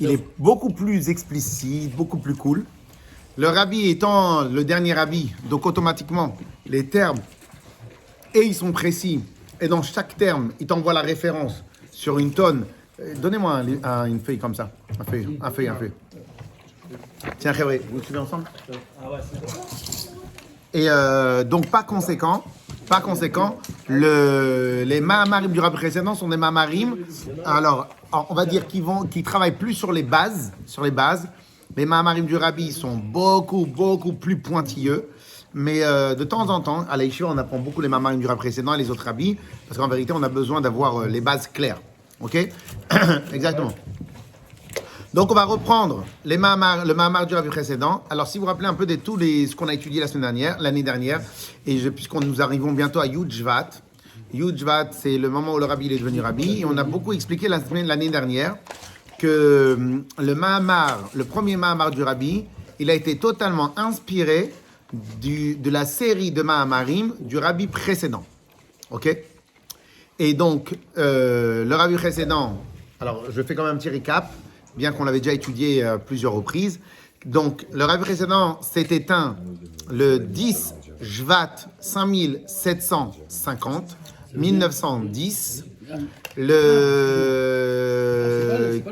il est beaucoup plus explicite, beaucoup plus cool. Le rabbi étant le dernier rabbi, donc automatiquement, les termes, et ils sont précis. Et dans chaque terme, il t'envoie la référence sur une tonne. Donnez-moi une feuille comme ça. Un feuille. Tiens, Khébré, vous suivez ensemble? Et donc, par conséquent, les Mahamarim du rabbi précédent sont des Mahamarim. Alors, on va dire qu'ils travaillent plus sur les bases. Les Mahamarim du rabbi sont beaucoup plus pointilleux. Mais de temps en temps, à l'Aïchiva, on apprend beaucoup les Mahamarim du rabbi précédent et les autres rabbis. Parce qu'en vérité, on a besoin d'avoir les bases claires. Ok? Exactement. Donc, on va reprendre le Mahamar du rabbi précédent. Alors, si vous vous rappelez un peu de ce qu'on a étudié l'année dernière, et puisqu'on nous arrivons bientôt à Yud Shvat. Yud Shvat, c'est le moment où le rabbi est devenu rabbi. Et on a beaucoup expliqué l'année dernière que le premier Mahamar du rabbi, il a été totalement inspiré de la série de Mahamarim du rabbi précédent. Ok? Et donc, le rabbi précédent, alors je fais quand même un petit récap, bien qu'on l'avait déjà étudié plusieurs reprises. Donc, le rabbi précédent s'est éteint le 10 Shvat 5750, 1910.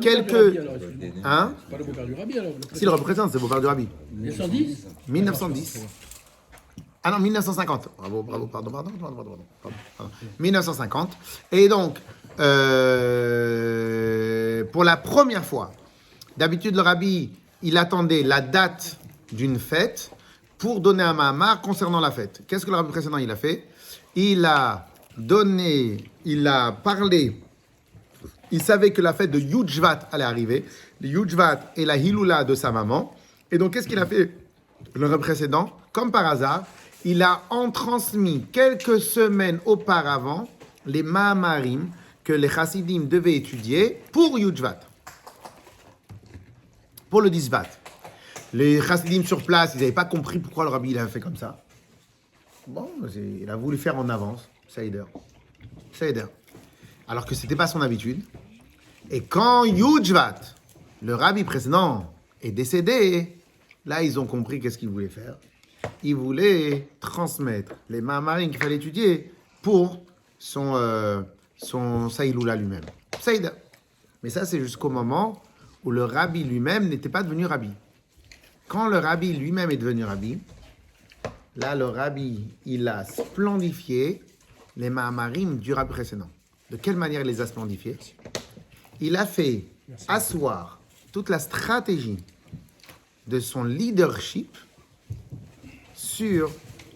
Quelques... Hein? Pas le beau-père du rabbi alors. Si, le rabbi précédent, c'est le beau-père du rabbi. 1910 1910. Ah non, 1950. Bravo, pardon. 1950. Et donc, pour la première fois, d'habitude, le rabbi, il attendait la date d'une fête pour donner un mahamar concernant la fête. Qu'est-ce que le rabbi précédent, il a fait? Il a parlé, il savait que la fête de Yud Shvat allait arriver. Le Yud Shvat est la Hiloula de sa maman. Et donc, qu'est-ce qu'il a fait, le rabbi précédent? Comme par hasard, il a transmis quelques semaines auparavant les Mahamarim que les Chassidim devaient étudier pour Yud Shvat, pour le 10 Shvat. Les Chassidim sur place, ils n'avaient pas compris pourquoi le rabbi il a fait comme ça. Bon, il a voulu faire en avance, Seider. Alors que ce n'était pas son habitude. Et quand Yud Shvat, le rabbi précédent, est décédé, là, ils ont compris qu'est-ce qu'il voulait faire. Il voulait transmettre les Mahamarim qu'il fallait étudier pour son Saïloula lui-même. Saïda. Mais ça, c'est jusqu'au moment où le rabbi lui-même n'était pas devenu rabbi. Quand le rabbi lui-même est devenu rabbi, là, le rabbi, il a splendifié les Mahamarim du rabbi précédent. De quelle manière il les a splendifiés? Il a fait asseoir toute la stratégie de son leadership sur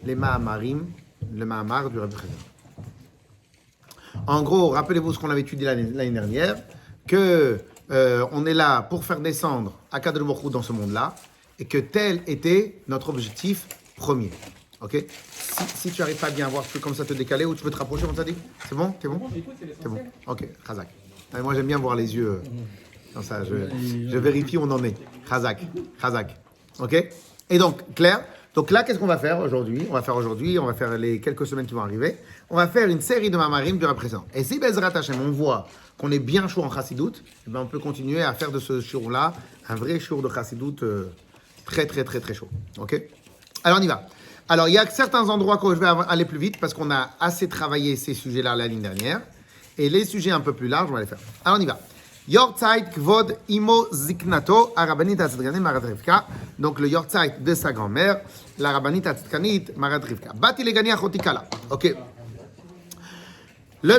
les Mahamarim, le Mahamar du rabbi précédent. En gros, rappelez-vous ce qu'on avait étudié l'année dernière, que on est là pour faire descendre Akadosh Baruch Hu dans ce monde-là, et que tel était notre objectif premier. Ok? Si tu n'arrives pas à bien voir, tu peux comme ça te décaler ou tu peux te rapprocher, on t'a dit? C'est bon? T'es bon? C'est bon. Ok, Khazak. Moi, j'aime bien voir les yeux. Comme ça, je vérifie où on en est. Khazak. Ok? Et donc, Claire, donc là, qu'est-ce qu'on va faire aujourd'hui? On va faire les quelques semaines qui vont arriver. On va faire une série de Mahamarim du rabbi précédent. Et si Bezrat Hashem, on voit qu'on est bien chaud en Chassidout, eh ben on peut continuer à faire de ce shiur-là un vrai shiur de Chassidout très chaud. Ok? Alors, on y va. Alors, il y a certains endroits où je vais aller plus vite parce qu'on a assez travaillé ces sujets-là l'année dernière. Et les sujets un peu plus larges, on va les faire. Alors, on y va. Yortzeit Kvod Imo Ziknato, Arabanit Atzitkanit Marat Rivka. Donc, le Yortzeit de sa grand-mère, la Rabanit Atzitkanit Marat Rivka. Bati Legani Achoti Kala. Ok. Le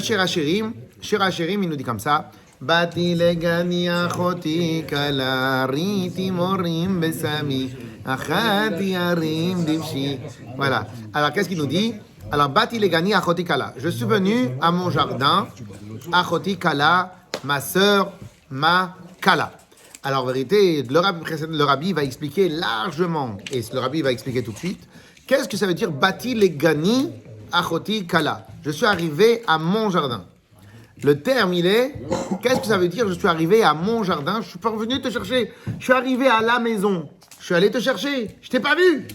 Shir HaShirim, il nous dit comme ça. Bati Legani Achoti Kala, Riti Morim Besami, Achati Arim Dimshi. Voilà. Alors, qu'est-ce qu'il nous dit? Alors, Bati Legani Achoti Kala. Je suis venu à mon jardin, Achoti Kala, ma sœur, ma Kala. Alors, en vérité, le rabbi va expliquer largement, et le rabbi va expliquer tout de suite, qu'est-ce que ça veut dire Bati Legani Achoti Kala. Je suis arrivé à mon jardin. Le terme, il est, qu'est-ce que ça veut dire je suis arrivé à mon jardin? Je ne suis pas revenu te chercher. Je suis arrivé à la maison. Je suis allé te chercher. Je ne t'ai pas vu.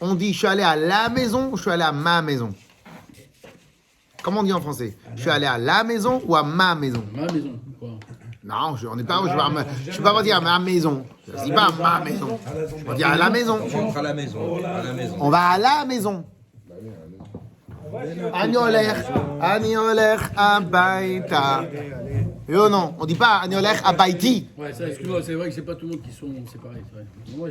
On dit, je suis allé à la maison ou je suis allé à ma maison? Comment on dit en français? Je suis allé à la maison ou à ma maison? Ma maison, quoi. Non, on n'est pas. Je ne peux pas dire à ma maison. Je ne dis pas à ma maison. On dit à la maison. On rentre à la maison. À la maison. On va à la maison. Agnoler, agnoler abaita. Yo non, on dit pas agnoler abaiti. Ouais, ça, excuse-moi, c'est vrai que c'est pas tout le monde qui sont séparés, c'est vrai. Moi,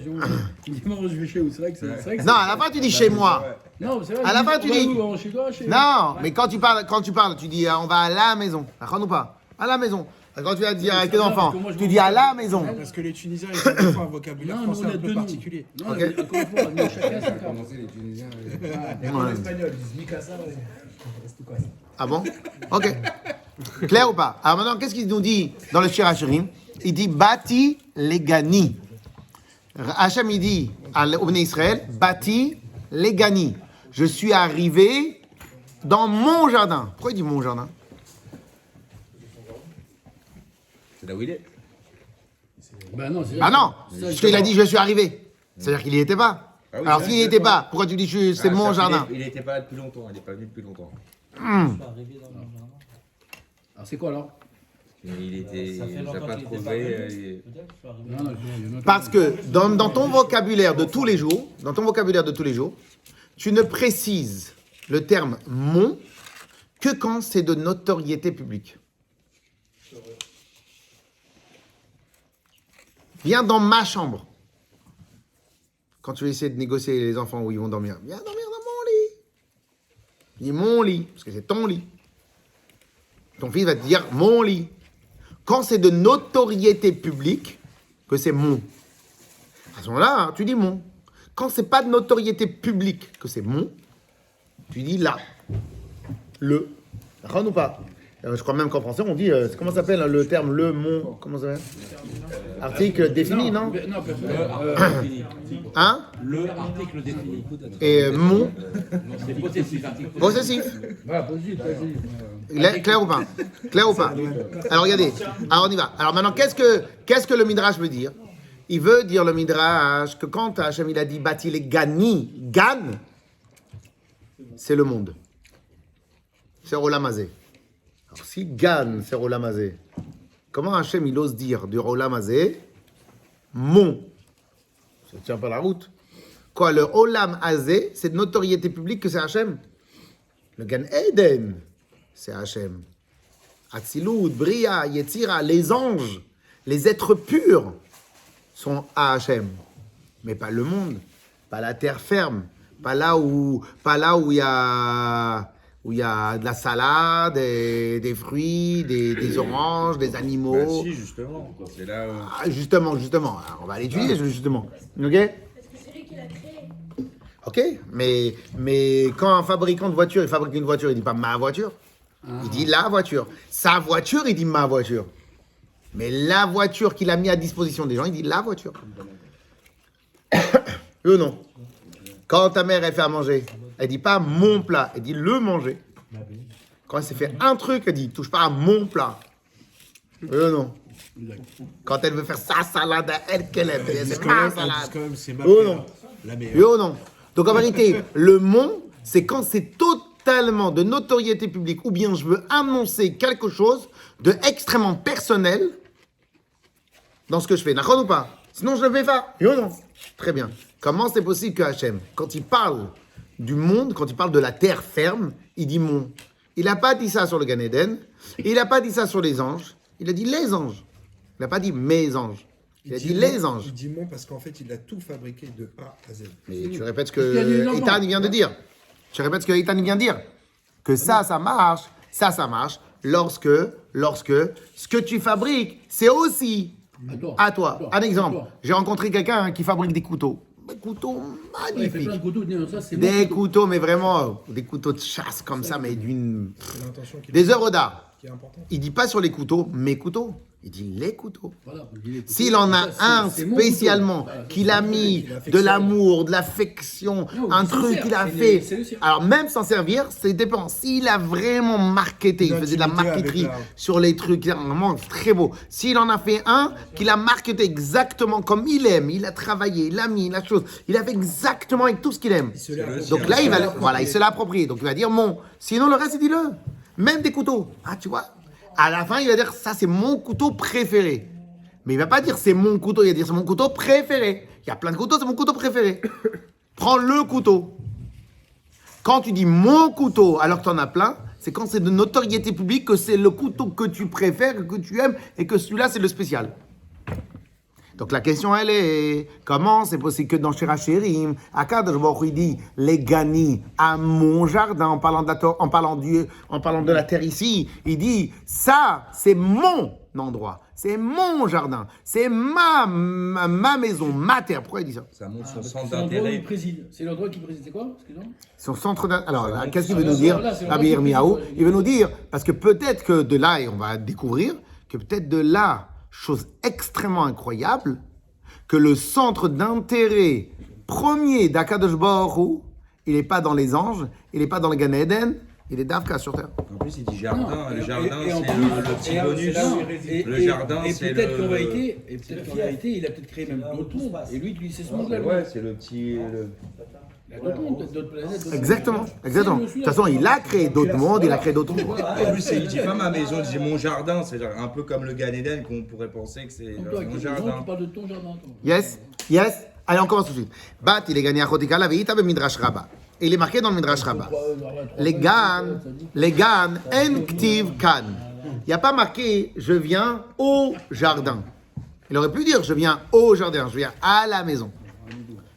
je vais chez vous, c'est vrai que c'est. Non, à la fin tu dis chez moi. Non, c'est vrai. À la fin tu dis. Chez toi, chez. Non, mais quand tu parles, tu dis on va à la maison. D'accord ou pas? À la maison. Quand tu vas dire avec tes enfants, tu dis à la maison. Parce que les Tunisiens, ils ont parfois un vocabulaire Non, français on a un peu deux noms. particulier. Non, encore une fois, nous, chacun sa carte. Les Tunisiens. En espagnol, ils disent Mikasa. Ah bon? Ok. Clair ou pas? Alors maintenant, qu'est-ce qu'il nous dit dans le Shir HaShirim? Il dit Bati Legani. Hachem, il dit au Bnei Israël Bati Legani. Je suis arrivé dans mon jardin. Pourquoi il dit mon jardin? C'est là où il est. Bah non, c'est Ah non, parce qu'il a dit je suis arrivé. C'est-à-dire qu'il n'y était pas. Ah oui, Alors c'est s'il n'y était pas, pourquoi tu dis c'est mon jardin? Il n'était pas là depuis longtemps. Il n'est pas venu depuis longtemps. Alors c'est quoi alors? Il était. Il n'a pas trouvé. Non, Parce que dans ton vocabulaire de tous les jours, tu ne précises le terme mon que quand c'est de notoriété publique. Viens dans ma chambre. Quand tu vas essayer de négocier les enfants où ils vont dormir, viens dormir dans mon lit. Dis mon lit, parce que c'est ton lit. Ton fils va te dire mon lit. Quand c'est de notoriété publique, que c'est mon. À ce moment-là, hein, tu dis mon. Quand c'est pas de notoriété publique, que c'est mon, tu dis là. Le. D'accord ou pas? Je crois même qu'en français, on dit. Comment ça s'appelle le terme le, mon? Comment ça s'appelle? Article défini, non? Non, personne. Hein? Le article défini. Et mon. C'est possessif. Possessif. Voilà, positif. Clair ou pas? Clair ou pas? Alors regardez. Alors on y va. Alors maintenant, qu'est-ce que le Midrash veut dire? Il veut dire le Midrash que quand Hachem il a dit bâti les gani, gan, c'est le monde. C'est Olam Hazé. Alors si gan, c'est Olam Hazé, comment Hachem il ose dire du Olam Hazé, mon? Ça ne tient pas la route. Quoi, le Olam Hazé, c'est de notoriété publique que c'est Hachem. Le Gan Eden, c'est Hachem. Atzilut, Bria, Yetzira, les anges, les êtres purs sont à Hachem. Mais pas le monde, pas la terre ferme, pas là où il y a de la salade, des fruits, des oranges, des animaux. Si, justement. C'est là où. Ah, justement. Alors, on va l'étudier, justement. Ok? Parce que c'est lui qui l'a créé. Ok, mais quand un fabricant de voiture, il fabrique une voiture, il dit pas ma voiture. Il dit la voiture. Sa voiture, il dit ma voiture. Mais la voiture qu'il a mis à disposition des gens, il dit la voiture. Ou non? Quand ta mère, elle fait à manger, elle dit pas mon plat, elle dit le manger. Quand elle s'est fait un truc, elle dit touche pas à mon plat. Ou non? Quand elle veut faire sa salade à elle qu'elle aime, elle dit, c'est ma salade. quand même, c'est ma Oh non. la meilleure. Oui ou non? Donc en vérité, le mon, c'est quand c'est totalement de notoriété publique ou bien je veux annoncer quelque chose de extrêmement personnel dans ce que je fais. D'accord ou pas? Sinon je ne le fais pas. Oui ou non? Très bien. Comment c'est possible que Hachem, quand il parle du monde, quand il parle de la terre ferme, il dit mon? Il n'a pas dit ça sur le Gan Eden, il n'a pas dit ça sur les anges, il a dit les anges. Il n'a pas dit mes anges. Il a dit les anges. Il dit mon parce qu'en fait, il a tout fabriqué de A à Z. Mais tu répètes ce Parce qu'il y a des que enfants. Ethan vient de dire. Tu répètes ce que Ethan vient de dire. Que ça marche. Ça marche lorsque ce que tu fabriques, c'est aussi à toi. Un exemple. J'ai rencontré quelqu'un qui fabrique des couteaux. Des couteaux Il fait magnifiques. plein de couteaux, non, ça c'est Des couteaux, mais vraiment, des couteaux de chasse comme ça, mais d'une... C'est l'intention qu'il Des œuvres d'art. qui est important. Il dit pas sur les couteaux, mes couteaux. Il dit les couteaux. Voilà, il dit les couteaux. S'il en a Ça, c'est- un c'est mon spécialement, couteau. Voilà. qu'il a mis Qu'il a fait de ça. l'amour, de l'affection, Non, un il s'en truc sert, qu'il a c'est fait. c'est le sien. Alors même sans servir, c'est dépend. S'il a vraiment marketé, il faisait de la D'intimité avec marqueterie la- sur les trucs, vraiment très beau. S'il en a fait un, qu'il a marketé exactement comme il aime, il a travaillé, il a mis la chose, il a fait exactement avec tout ce qu'il aime. Il se l'a- Donc là, il va, se voilà, il se l'a approprié. Donc il va dire mon. Sinon, le reste, il dit-le. Même des couteaux. Ah, tu vois. À la fin, il va dire ça, c'est mon couteau préféré. Mais il va pas dire c'est mon couteau. Il va dire c'est mon couteau préféré. Il y a plein de couteaux, c'est mon couteau préféré. Prends le couteau. Quand tu dis mon couteau, alors que tu en as plein, c'est quand c'est de notoriété publique que c'est le couteau que tu préfères, que tu aimes, et que celui-là, c'est le spécial. Donc la question, elle est, comment c'est possible que dans Shirachirim, Akadosh Baruch Hu, il dit, les gani à mon jardin, en parlant de la terre ici, il dit, ça, c'est mon endroit, c'est mon jardin, c'est ma maison, ma terre. Pourquoi il dit ça? Ça montre son Parce que centre c'est l'endroit où il d'intérêt. préside. C'est l'endroit qui préside. C'est quoi? Excuse-moi. Son centre d'intérêt. Alors, là, montre qu'est-ce qu'il son- veut nous dire, Voilà, c'est Rabbi vraiment Yirmiyahu? typique. Il veut nous dire, parce que peut-être que de là, et on va découvrir, que peut-être de là, chose extrêmement incroyable, que le centre d'intérêt premier d'Akadosh Baruch Hu, il n'est pas dans les anges, il n'est pas dans le Gan Eden, il est d'Avka sur terre. En plus, il dit jardin. Le jardin, Et en c'est plus, le petit et en- bonus. c'est là où il réside. Le jardin, et c'est peut-être le- qu'en vérité, il a peut-être créé même d'autres mondes. Et lui, c'est ce monde-là. lui. Ouais, c'est le petit. Il y a d'autres mondes, peut-être d'autres planètes. d'autres- Exactement, exactement. De toute façon, il a créé d'autres mondes, il a créé d'autres mondes. En plus, il dit pas ma maison, il dit mon jardin. C'est genre un peu comme le Gan Eden qu'on pourrait penser que c'est Donc, toi, avec mon tes gens, jardin. tu parles de ton jardin. toi. Yes, yes. Allez, on commence tout de suite. Bat, il est gagné à Chotika, la veïta, Midrash Rabbah. Et il est marqué dans le Midrash Rabbah. Les Gan, en ktiv kan. Il n'y a pas marqué je viens au jardin. Il aurait pu dire je viens au jardin, je viens à la maison.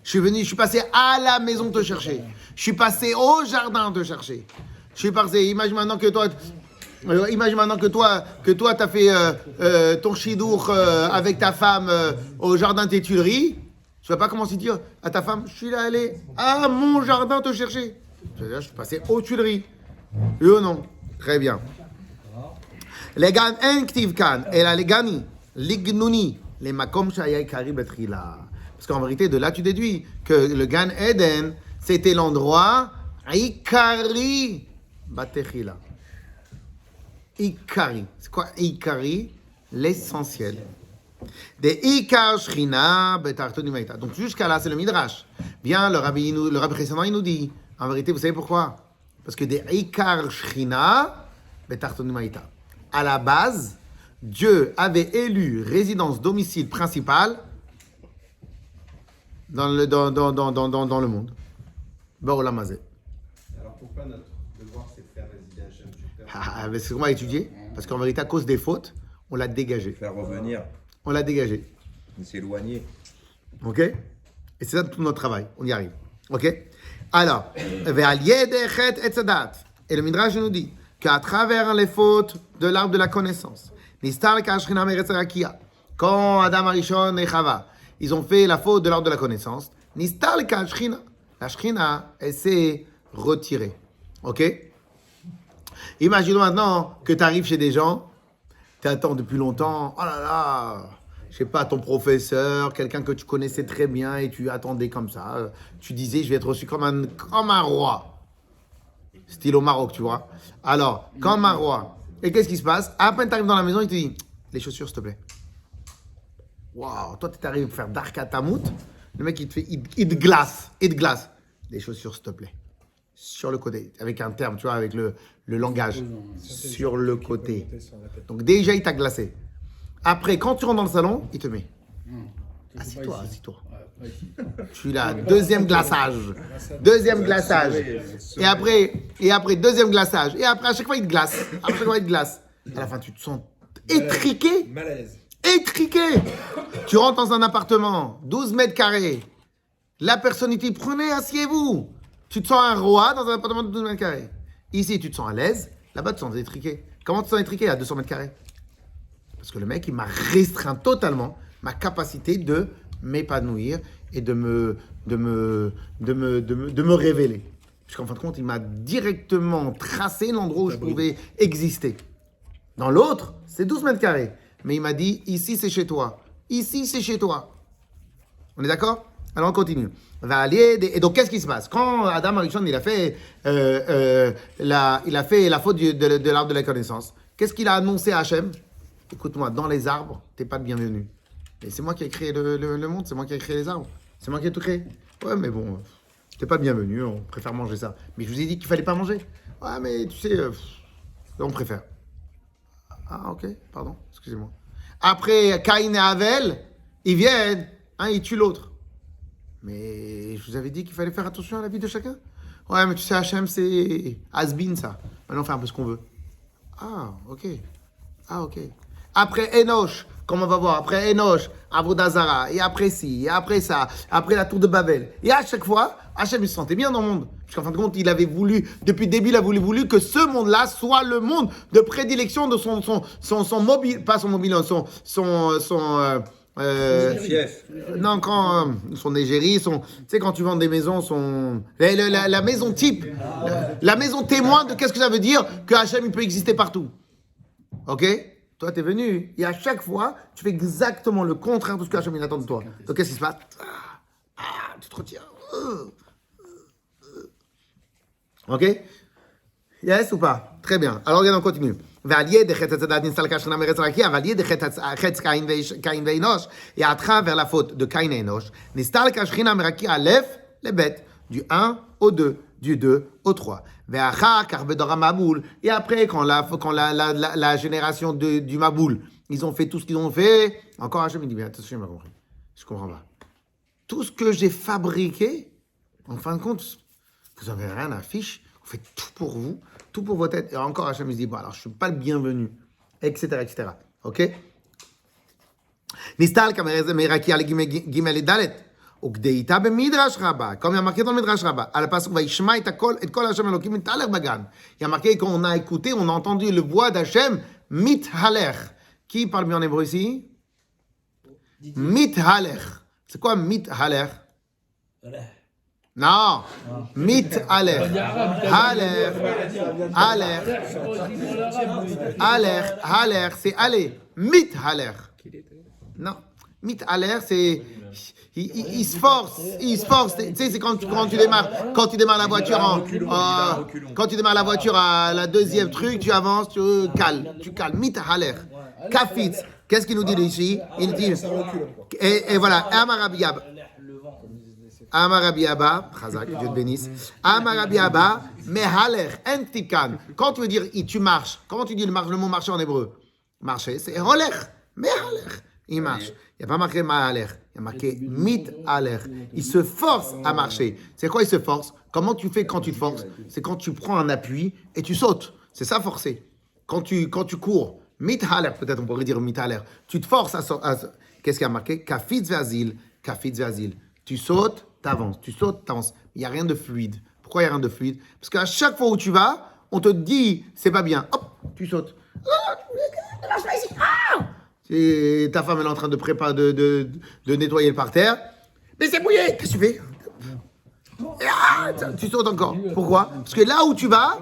Je suis passé à la maison te chercher. Je suis passé au jardin te chercher. Je suis passé, imagine maintenant que toi, tu as fait ton chidour avec ta femme au jardin des Tuileries. Tu vas pas commencer à dire à ta femme, je suis là allé à mon jardin te chercher. Je veux dire, je suis passé aux Tuileries. Oui ou non? Très bien. Les gan en ktiv kan, et là les gani, lignuni, les makom shaya kari betrila. Parce qu'en vérité, de là tu déduis que le Gan Eden, c'était l'endroit ikari batechila. Ikari. C'est quoi Ikari? L'essentiel. Des Ikar Shrina betartoni maïta. Donc jusqu'à là, c'est le Midrash. Bien, le rabbi précédent, il nous dit, en vérité, vous savez pourquoi? Parce que des Ikar Shrina betartoni maïta. À la base, Dieu avait élu résidence domicile principale dans le monde. Ba'olam hazeh. Alors pourquoi notre devoir c'est de faire résider Hachem sur terre? Ah, mais c'est ce qu'on va étudier. Parce qu'en vérité, à cause des fautes, on l'a dégagé. Faire revenir, On l'a dégagé. s'éloigner. Ok? Et c'est ça tout notre travail. On y arrive. Ok? Alors, ve'al yedechet etzadat. Et le Midrash nous dit qu'à travers les fautes de l'arbre de la connaissance, nistar kashchina meretz rakia, quand Adam Arishon et Chava, ils ont fait la faute de l'arbre de la connaissance, nistar kashchina, la shchina, elle s'est retirée. Ok? Imaginons maintenant que tu arrives chez des gens, tu attends depuis longtemps, oh là là, je sais pas, ton professeur, quelqu'un que tu connaissais très bien et tu attendais comme ça. Tu disais, je vais être reçu comme un roi. Style au Maroc, tu vois. Alors, comme un roi. Et qu'est-ce qui se passe? À peine tu arrives dans la maison, il te dit, les chaussures, s'il te plaît. Waouh, toi, tu arrivé à faire dark à tamout. Le mec, il te fait, il te glace. Les chaussures, s'il te plaît. Sur le côté, avec un terme, tu vois, avec le langage. Sur le côté. Donc déjà, il t'a glacé. Après, quand tu rentres dans le salon, il te met. Assis-toi. Ouais, ici. Je suis là, deuxième glaçage. Et après, deuxième glaçage. Et après, à chaque fois, il te glace. À la fin, tu te sens étriqué. Malaise. Étriqué. Tu rentres dans un appartement, 12 mètres carrés. La personne, il dit, prenez, asseyez-vous. Tu te sens un roi dans un appartement de 12 mètres carrés. Ici, tu te sens à l'aise. Là-bas, tu te sens étriqué. Comment tu te sens étriqué à 200 mètres carrés? Parce que le mec, il m'a restreint totalement ma capacité de m'épanouir et de me révéler. Parce qu'en fin de compte, il m'a directement tracé l'endroit où je pouvais exister. Dans l'autre, c'est 12 mètres carrés. Mais il m'a dit, ici, c'est chez toi. Ici, c'est chez toi. On est d'accord? Alors, on continue. Et donc, qu'est-ce qui se passe? Quand Adam Arishon, il a fait la faute de l'arbre de la connaissance, qu'est-ce qu'il a annoncé à Hachem? Écoute-moi, dans les arbres, t'es pas le bienvenu. Et c'est moi qui ai créé le monde, c'est moi qui ai créé les arbres. C'est moi qui ai tout créé. Ouais, mais bon, t'es pas le bienvenu, on préfère manger ça. Mais je vous ai dit qu'il fallait pas manger. Ouais, mais tu sais, on préfère. Ah, ok, pardon, excusez-moi. Après, Caïn et Abel, ils viennent, ils tuent l'autre. Mais je vous avais dit qu'il fallait faire attention à la vie de chacun. Ouais, mais tu sais, Hachem, c'est has-been, ça. Maintenant, on fait un peu ce qu'on veut. Ah, ok. Après Enoch, comme on va voir, après Enoch, Avodah Zara, et après ci, et après ça, après la tour de Babel. Et à chaque fois, Hachem, il se sentait bien dans le monde. Parce qu'en fin de compte, il avait voulu, depuis le début, il a voulu que ce monde-là soit le monde de prédilection de son mobile, pas son mobile, Fief. non, quand son égérie, tu sais, quand tu vends des maisons, la maison type, la maison témoin de qu'est-ce que ça veut dire que Hachem, il peut exister partout. Ok? Toi, t'es venu, et à chaque fois, tu fais exactement le contraire de ce que Hachem, il attend de toi. Donc, qu'est-ce qui se passe? Tu te retires. Ok? Yes ou pas? Très bien. Alors, regarde, on continue. Et à travers la faute de Caïn et Enoch, du 1 au 2, du 2 au 3. Et après, quand la génération du Maboul, ils ont fait tout ce qu'ils ont fait, encore Hachem me dit, mais attention, je n'ai pas compris. Je ne comprends pas. Tout ce que j'ai fabriqué, en fin de compte, vous n'avez rien à fiche, vous faites tout pour vous, tout pour votre tête. Et encore Hachem me dit, bon, alors je ne suis pas le bienvenu, etc., etc. Ok? Nistal kamereze meraki al gimel et dalet. Ukdeita bemidrash Rabba, comme il y a marqué dans le Midrash Rabba, à la passe où va Ishma et kol Hashem Elokim mitaler bagan. Il y a marqué qu'on a écouté, on a entendu le voix d'Hachem mithaler. Qui parle bien en hébreu ici? Mithaler. C'est quoi mithaler? Non, mithaler. Haler, c'est aller. Mithaler. Non, mithaler, c'est il se force. Tu sais, c'est quand tu démarres la voiture quand tu démarres la voiture à la deuxième truc, tu avances, tu cales. Mithaler. Kafitz. Qu'est-ce qu'il nous dit ici? Il dit et voilà, Amarabi Abba, Chazak, Dieu te bénisse. Amarabi Abba, mehaler, entikan. Quand tu veux dire tu marches, comment tu dis le mot marcher en hébreu? Marcher, c'est roler, mehaler. Il marche. Il n'y a pas marqué ma'aler, il y a marqué mit-aler. Il se force à marcher. C'est quoi il se force? Comment tu fais quand tu te forces? C'est quand tu prends un appui et tu sautes. C'est ça forcer. Quand tu cours, mit-aler, peut-être on pourrait dire mit-aler. Tu te forces à qu'est-ce qu'il y a marqué? Kafitz ve'azil. Tu sautes, t'avances. Il n'y a rien de fluide. Pourquoi il n'y a rien de fluide? Parce qu'à chaque fois où tu vas, on te dit c'est pas bien. Hop, tu sautes. Et ta femme elle est en train de préparer de nettoyer le parterre. Mais c'est mouillé. Qu'est-ce que tu fais? Tu sautes encore. Pourquoi? Parce que là où tu vas,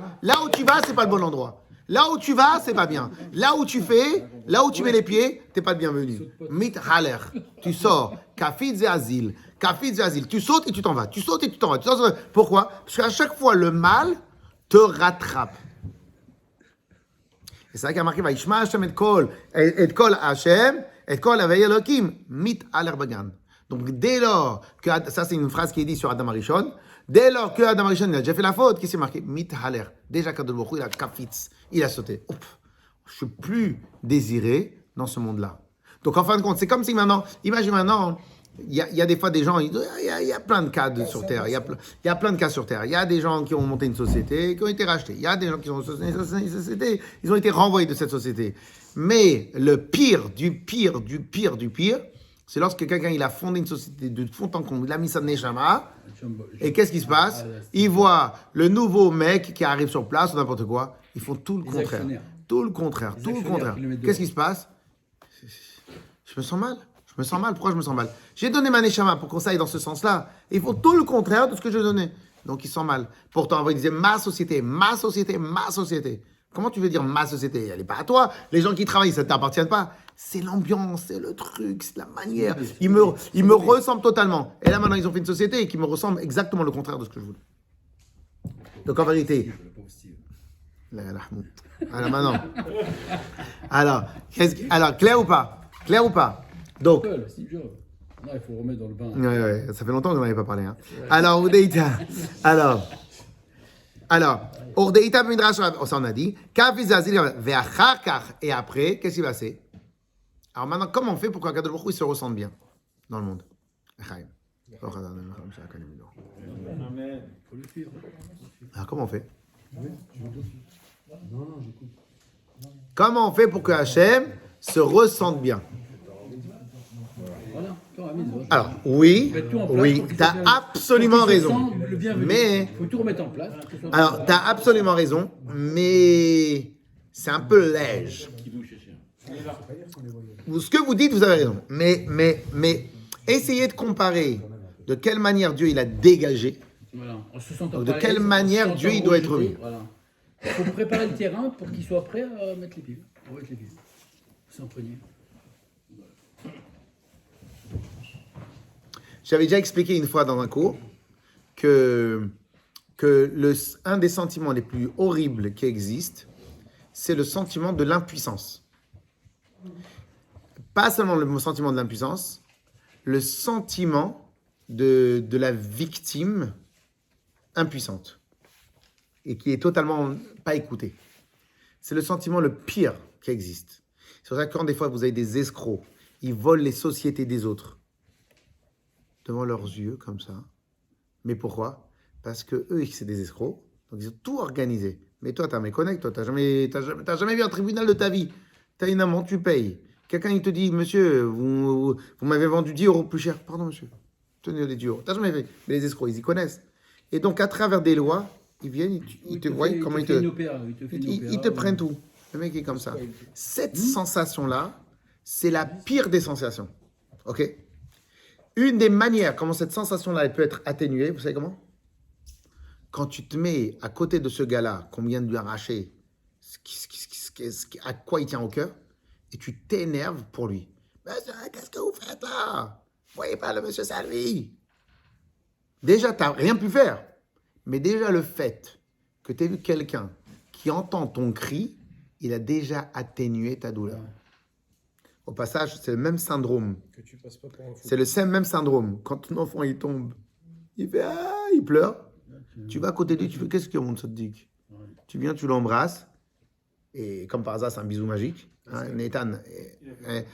c'est pas le bon endroit. Là où tu vas, c'est pas bien. Là où tu mets les pieds, t'es pas le bienvenu. Mit haler. Tu sors. Kafitz et azil. Tu sautes et tu t'en vas. Pourquoi? Parce qu'à chaque fois, le mal te rattrape. Et c'est vrai qu'il y a marqué Vaishma Hashem et kol Hashem et kol Avei Elokim mit aler bagan. Donc dès lors que ça c'est une phrase qui est dite sur Adam Arishon, dès lors que Adam Arishon il a déjà fait la faute, qu'est-ce qui est marqué? Mit haler. Déjà Kadosh Baruch Hu, il a kafitz, il a sauté. Je suis plus désiré dans ce monde-là. Donc en fin de compte, c'est comme si maintenant, imagine maintenant. Il y a des fois des gens, il y a plein de cas sur Terre. Il y a plein de cas sur Terre. Il y a des gens qui ont monté une société, qui ont été rachetés. Il y a des gens qui ont monté une société, ils ont été renvoyés de cette société. Mais le pire du pire, c'est lorsque quelqu'un il a fondé une société de fond en comble, il a mis sa neshama, et qu'est-ce qui se passe? Il voit le nouveau mec qui arrive sur place ou n'importe quoi. Ils font tout le contraire. Tout le contraire. Qu'est-ce qui se passe? Je me sens mal. Pourquoi je me sens mal? J'ai donné ma neshama pour qu'on s'aille dans ce sens-là. Ils font tout le contraire de ce que je donnais. Donc ils sont mal. Pourtant, ils disaient ma société. Comment tu veux dire ma société? Elle n'est pas à toi. Les gens qui travaillent, ça ne t'appartient pas. C'est l'ambiance, c'est le truc, c'est la manière. Ils me ressemblent totalement. Et là, maintenant, ils ont fait une société qui me ressemble exactement le contraire de ce que je voulais. Donc, en vérité... Alors, maintenant... Alors, clair ou pas? Clair ou pas? Donc... Steve Jobs. Non, il faut remettre dans le bain. Ouais, ça fait longtemps qu'on n'en avait pas parlé. Hein. Alors, Udeita. Alors, Urdeita Midrash, ça on a dit. Et après, qu'est-ce qui va se passer? Alors maintenant, comment on fait pour qu'Akadosh Baruch Hu se ressente bien dans le monde? Alors, comment on fait? Comment on fait pour que Hachem se ressente bien? Alors, oui, tu as absolument raison. Mais, il faut tout remettre en place. alors, tu as absolument raison, mais c'est un peu léger. Ce que vous dites, vous avez raison. Mais essayez de comparer de quelle manière Dieu il a dégagé, Voilà. donc de quelle manière Dieu il doit être mis. Voilà. Il faut préparer le terrain pour qu'il soit prêt à mettre les pieds. On va mettre les pieds. S'imprégner. J'avais déjà expliqué une fois dans un cours que un des sentiments les plus horribles qui existent, c'est le sentiment de l'impuissance. Pas seulement le sentiment de l'impuissance, le sentiment de la victime impuissante et qui est totalement pas écoutée. C'est le sentiment le pire qui existe. C'est pour ça que quand des fois vous avez des escrocs, ils volent les sociétés des autres devant leurs yeux, comme ça. Mais pourquoi? Parce que eux, c'est des escrocs, donc ils ont tout organisé. Mais toi, t'as un méconnect, toi, t'as jamais vu un tribunal de ta vie. T'as une amende, tu payes. Quelqu'un, il te dit, monsieur, vous m'avez vendu 10 € plus cher. Pardon, monsieur, tenez les 10 €. T'as jamais fait. Mais les escrocs, ils y connaissent. Et donc, à travers des lois, ils viennent, ils te voient comment ils te prennent tout. Le mec est comme ça. Cette sensation-là, c'est la pire des sensations. OK? Une des manières comment cette sensation-là elle peut être atténuée, vous savez comment? Quand tu te mets à côté de ce gars-là, qu'on vient de lui arracher, à quoi il tient au cœur, et tu t'énerves pour lui. Monsieur, qu'est-ce que vous faites là? Vous voyez pas le monsieur Salvi? Déjà, tu n'as rien pu faire. Mais déjà, le fait que tu aies vu quelqu'un qui entend ton cri, il a déjà atténué ta douleur. Au passage, c'est le même syndrome. Que tu passes pas pour un fou. C'est le même syndrome. Quand ton enfant, il tombe, il fait « Ah !» il pleure. Tu vas à côté de lui, tu fais « Qu'est-ce qu'il y a, mon tzaddik ?» Tu viens, tu l'embrasses. Et comme par hasard, c'est un bisou magique. Hein, Nathan,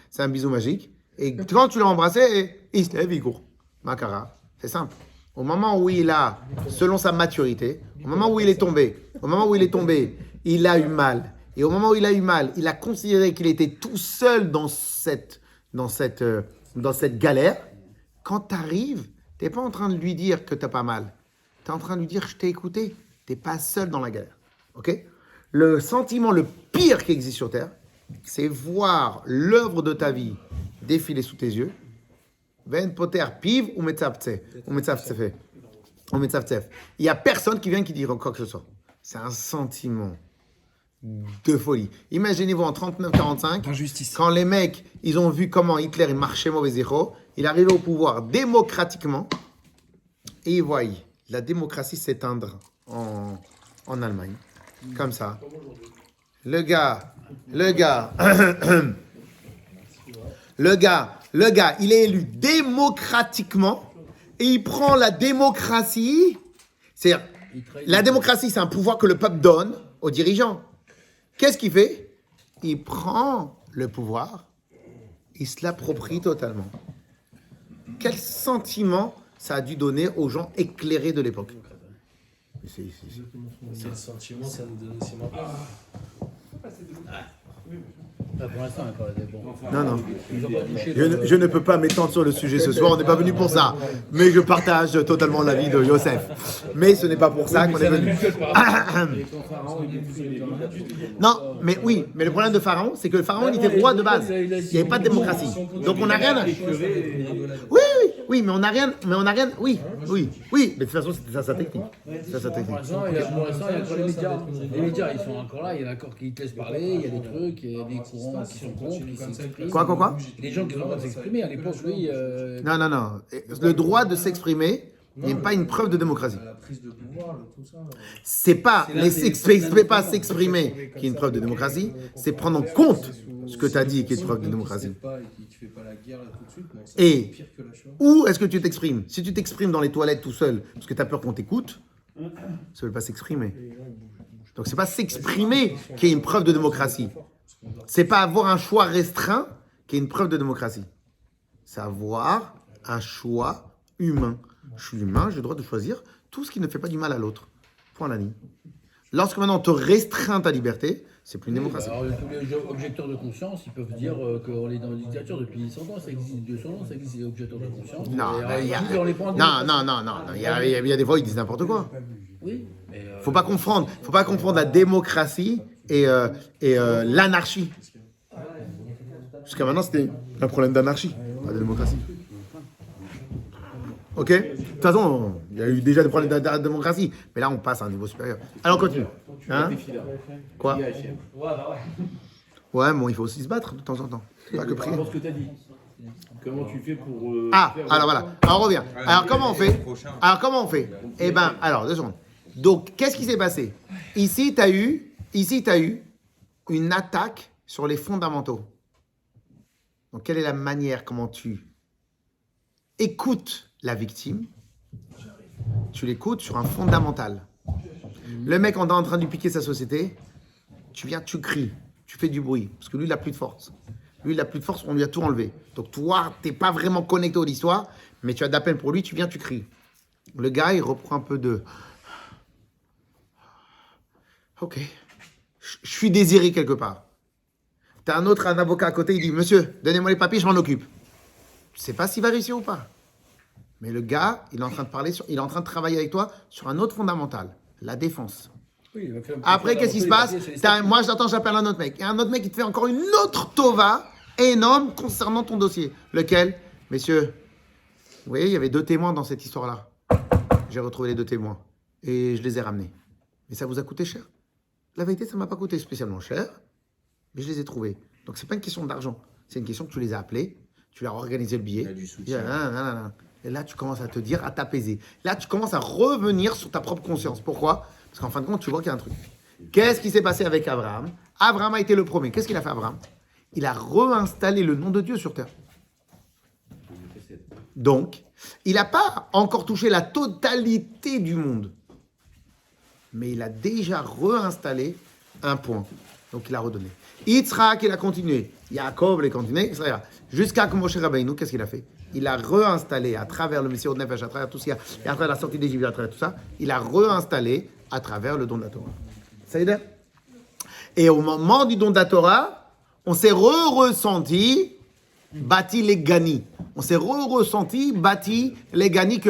c'est un bisou magique. Et quand tu l'as embrassé, il se lève, il court. Makara, c'est simple. Au moment où il a, selon sa maturité, au moment où il est tombé, il a eu mal. Et au moment où il a eu mal, il a considéré qu'il était tout seul dans cette galère. Quand tu arrives, tu n'es pas en train de lui dire que tu n'as pas mal. Tu es en train de lui dire, je t'ai écouté. Tu n'es pas seul dans la galère. Ok? Le sentiment le pire qui existe sur Terre, c'est voir l'œuvre de ta vie défiler sous tes yeux. Ven poter piv ou metzavtsef. Il n'y a personne qui vient qui dit quoi que ce soit. C'est un sentiment de folie. Imaginez-vous en 39-45, quand les mecs, ils ont vu comment Hitler il marchait mauvais zéro, il arrivait au pouvoir démocratiquement, et ils voient la démocratie s'éteindre en Allemagne. Comme ça. Le gars, il est élu démocratiquement, et il prend la démocratie, c'est-à-dire, la démocratie, c'est un pouvoir que le peuple donne aux dirigeants. Qu'est-ce qu'il fait? Il prend le pouvoir, il se l'approprie totalement. Quel sentiment ça a dû donner aux gens éclairés de l'époque? C'est le sentiment, ça nous donne aussi maintenant. Pour l'instant, encore des bons. Non. Je ne peux pas m'étendre sur le sujet ce soir, on n'est pas venu pour ça. Mais je partage totalement l'avis de Yosef. Mais ce n'est pas pour ça qu'on est venu. Non, mais oui, mais le problème de Pharaon, c'est que le Pharaon, il était roi de base. Il n'y avait pas de démocratie. Donc on n'a rien à... Oui, mais on n'a rien. Oui, oui. Mais de toute façon, c'était ça sa technique. C'est ça sa technique. Pour l'instant, il y a encore les médias. Les médias, ils sont encore là. Il y en a encore qui te laissent parler. Il y a des trucs, il y a des courants qui sont contre, qui s'expriment. Quoi Les gens qui ont le droit de s'exprimer. À l'époque, oui. Non. Le droit de s'exprimer n'est pas une preuve de démocratie. La prise de pouvoir, tout ça. C'est pas pas s'exprimer qui est une preuve de démocratie, c'est prendre en compte ce que tu as dit qui est une preuve de démocratie. Tu fais pas la guerre là tout de suite. Bon, ça, Et c'est pire que la Shoah. où est-ce que tu t'exprimes? Si tu t'exprimes dans les toilettes tout seul parce que tu as peur qu'on t'écoute, ça veut pas s'exprimer. Donc c'est pas s'exprimer qui est une preuve de démocratie. C'est pas avoir un choix restreint qui est une preuve de démocratie. C'est avoir un choix humain. Je suis humain, j'ai le droit de choisir tout ce qui ne fait pas du mal à l'autre. Point à la ligne. Lorsque maintenant on te restreint ta liberté, c'est plus une démocratie. Alors, tous les objecteurs de conscience, ils peuvent dire qu'on est dans une dictature depuis 100 ans, ça existe 200 ans, ça existe des objecteurs de conscience. Non, Et, il y a- on les prend en non, démocratie. il y a des fois où ils disent n'importe quoi. Oui, mais. Faut pas confondre la démocratie et l'anarchie. Jusqu'à maintenant, c'était un problème d'anarchie, pas de démocratie. Ok? De toute façon, il y a eu déjà des problèmes de démocratie, mais là, on passe à un niveau supérieur. Alors, on continue. Hein? Quoi? Ouais, bon, il faut aussi se battre de temps en temps. Pas que prier. Pour ce que tu as dit. Comment tu fais pour. Alors voilà. Alors, on revient. Alors, comment on fait? Eh ben, alors, 2 secondes. Donc, qu'est-ce qui s'est passé? Ici, tu as eu une attaque sur les fondamentaux. Donc, quelle est la manière, comment tu écoutes la victime? Tu l'écoutes sur un fondamental. Le mec, on est en train de lui piquer sa société, tu viens, tu cries, tu fais du bruit, parce que lui, il n'a plus de force. Lui, il n'a plus de force, on lui a tout enlevé. Donc, toi, tu n'es pas vraiment connecté à l'histoire, mais tu as de la peine pour lui, tu viens, tu cries. Le gars, il reprend un peu de... Ok, je suis désiré quelque part. T'as un avocat à côté, il dit, monsieur, donnez-moi les papiers, je m'en occupe. Je sais pas s'il va réussir ou pas. Mais le gars, il est en train de il est en train de travailler avec toi sur un autre fondamental, la défense. Oui, Après, qu'est-ce qui se passe? Moi, j'appelle un autre mec. Et un autre mec, il te fait encore une autre tova énorme concernant ton dossier. Lequel? Messieurs, vous voyez, il y avait 2 témoins dans cette histoire-là. J'ai retrouvé les 2 témoins. Et je les ai ramenés. Mais ça vous a coûté cher. La vérité, ça ne m'a pas coûté spécialement cher. Mais je les ai trouvés. Donc, ce n'est pas une question d'argent. C'est une question que tu les as appelés. Tu leur as organisé le billet. Il y a du soutien. Et là, tu commences à te dire, à t'apaiser. Là, tu commences à revenir sur ta propre conscience. Pourquoi? Parce qu'en fin de compte, tu vois qu'il y a un truc. Qu'est-ce qui s'est passé avec Abraham? Abraham a été le premier. Qu'est-ce qu'il a fait, Abraham? Il a réinstallé le nom de Dieu sur terre. Donc, il n'a pas encore touché la totalité du monde. Mais il a déjà réinstallé un point. Donc, il a redonné. Yitzhak, il a continué. Yaakov, il a continué, etc. Jusqu'à Moshe Rabbeinu, qu'est-ce qu'il a fait? Il a réinstallé à travers le Messiah de Nefesh, à travers tout ce qu'il y a, et à travers la sortie d'Égypte, à travers tout ça, il a réinstallé à travers le don de la Torah. Ça y est? Et au moment du don de la Torah, on s'est ressenti bâti les gani. On s'est ressenti bâti les gani que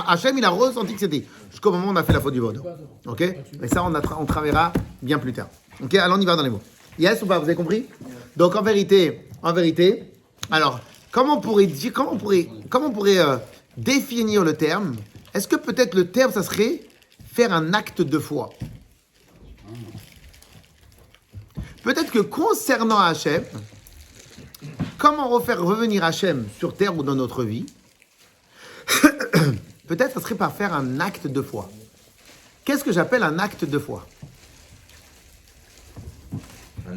Hachem, il a ressenti que c'était. Jusqu'au moment où on a fait la faute du Vaudou. Ok? Et ça, on travaillera bien plus tard. Ok? Alors, on y va dans les mots. Yes ou pas? Vous avez compris? Donc, en vérité, alors, comment on pourrait définir le terme? Est-ce que peut-être le terme, ça serait faire un acte de foi? Peut-être que concernant Hachem, comment refaire revenir Hachem sur terre ou dans notre vie? Peut-être ça serait par faire un acte de foi. Qu'est-ce que j'appelle un acte de foi?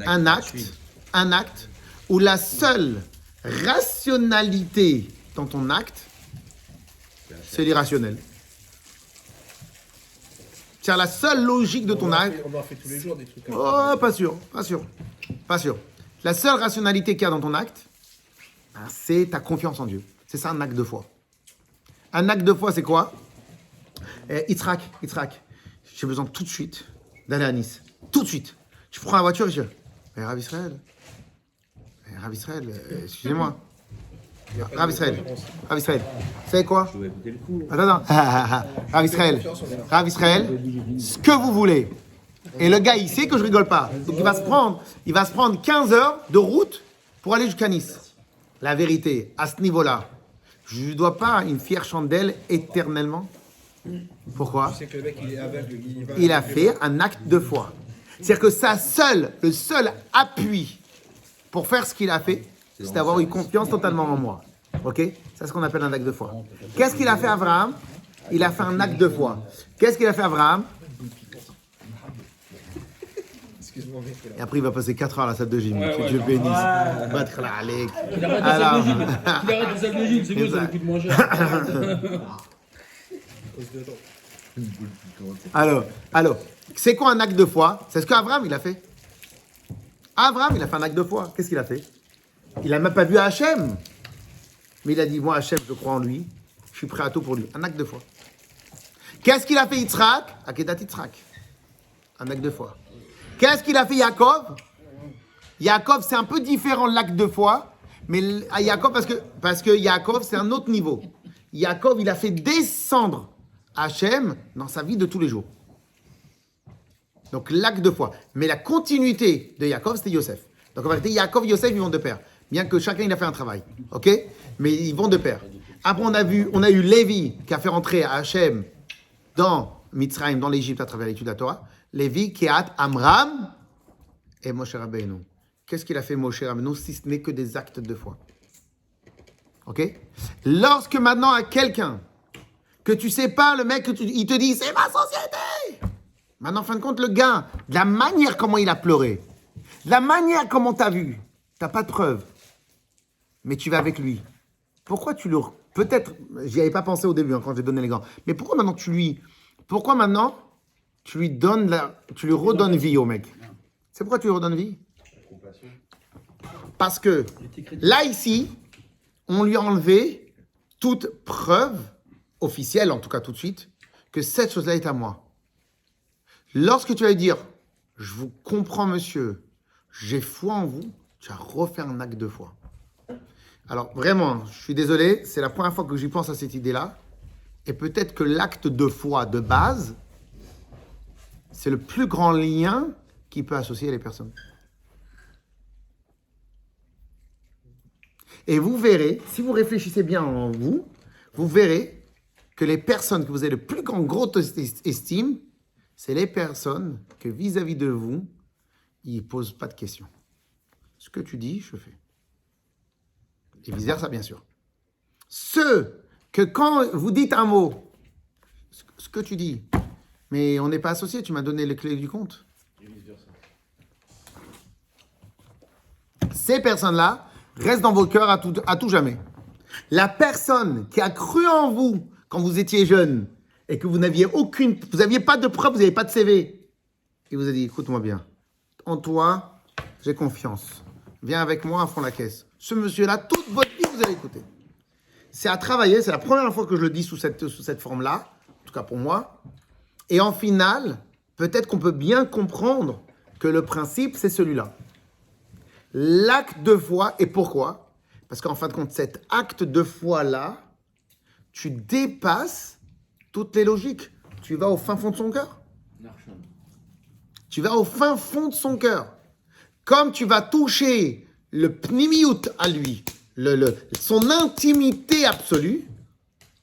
Un acte où la seule rationalité dans ton acte, c'est l'irrationnel. C'est la seule logique de ton acte. On en fait tous les jours des trucs comme Oh, pas sûr. La seule rationalité qu'il y a dans ton acte, c'est ta confiance en Dieu. C'est ça un acte de foi. Un acte de foi, c'est quoi? Yitzhak, j'ai besoin tout de suite d'aller à Nice. Tout de suite. Tu prends la voiture et je dis, mais Rav Israël, excusez-moi. Rav Israël, vous savez quoi? Je dois écouter le coup. Attends. Rav Israël, ce que vous voulez. Et le gars, il sait que je rigole pas. Donc il va se prendre 15 heures de route pour aller jusqu'à Nice. La vérité, à ce niveau-là, je ne dois pas une fière chandelle éternellement. Pourquoi? Tu sais que le mec, il est aveugle. Il a fait un acte de foi. C'est-à-dire que le seul appui pour faire ce qu'il a fait, c'est d'avoir eu confiance totalement en moi. Ok? C'est ce qu'on appelle un acte de foi. Qu'est-ce qu'il a fait Abraham? Il a fait un acte de foi. Qu'est-ce qu'il a fait Abraham? Excuse-moi, mec. Et après, il va passer 4 heures à la salle de gym. Que Dieu bénisse. Battre la Alec. Il arrête la salle de gym. Il arrête la salle de gym, c'est quoi, ça lui coûte moins cher. Alors, c'est quoi un acte de foi? C'est ce qu'Abraham, il a fait. Abraham, il a fait un acte de foi. Qu'est-ce qu'il a fait? Il n'a même pas vu Hachem. Mais il a dit, moi, Hachem, je crois en lui. Je suis prêt à tout pour lui. Un acte de foi. Qu'est-ce qu'il a fait Yitzhak? Akedat Yitzhak. Un acte de foi. Qu'est-ce qu'il a fait Yaakov? Yaakov, c'est un peu différent de l'acte de foi. Mais à Yaakov, parce que Yaakov, c'est un autre niveau. Yaakov, il a fait descendre Hachem dans sa vie de tous les jours. Donc l'acte de foi. Mais la continuité de Yaakov, c'était Yosef. Donc en vérité, Yaakov et Yosef, ils vont de pair. Bien que chacun, il a fait un travail. Ok? Mais ils vont de pair. Après, on a eu Lévi qui a fait rentrer Hachem dans Mitzrayim, dans l'Égypte, à travers l'étude de la Torah. Lévi, Kehat, Amram et Moshe Rabbeinu. Qu'est-ce qu'il a fait Moshe Rabbeinu si ce n'est que des actes de foi? Ok? Lorsque maintenant à quelqu'un que tu sais pas, le mec, il te dit c'est ma société. Maintenant, en fin de compte, le gars, de la manière comment il a pleuré, de la manière comment t'as vu, t'as pas de preuve, mais tu vas avec lui. Pourquoi tu le... Peut-être, j'y avais pas pensé au début quand j'ai donné les gants, mais pourquoi maintenant tu lui redonnes vie au mec? C'est pourquoi tu lui redonnes vie? Parce que là, ici, on lui a enlevé toute preuve officielle, en tout cas tout de suite, que cette chose-là est à moi. Lorsque tu vas lui dire, je vous comprends monsieur, j'ai foi en vous, tu vas refaire un acte de foi. Alors vraiment, je suis désolé, c'est la première fois que j'y pense à cette idée-là, et peut-être que l'acte de foi de base, c'est le plus grand lien qui peut associer les personnes. Et vous verrez, si vous réfléchissez bien en vous, vous verrez que les personnes que vous avez le plus grand gros estime, c'est les personnes que vis-à-vis de vous, ils ne posent pas de questions. Ce que tu dis, je fais. Et vice-versa, bien sûr. Ceux que quand vous dites un mot, ce que tu dis, mais on n'est pas associés, tu m'as donné les clés du compte. Ces personnes-là restent dans vos cœurs à tout jamais. La personne qui a cru en vous quand vous étiez jeune et que vous n'aviez pas de preuve, vous n'aviez pas de CV, et vous a dit, écoute-moi bien, en toi, j'ai confiance. Viens avec moi à fond la caisse. Ce monsieur-là, toute votre vie, vous allez écouter. C'est à travailler, c'est la première fois que je le dis sous cette forme-là, en tout cas pour moi. Et en finale, peut-être qu'on peut bien comprendre que le principe, c'est celui-là. L'acte de foi, et pourquoi? Parce qu'en fin de compte, cet acte de foi-là, tu dépasses toutes les logiques. Tu vas au fin fond de son cœur. Tu vas au fin fond de son cœur. Comme tu vas toucher le pnimiout à lui, son intimité absolue.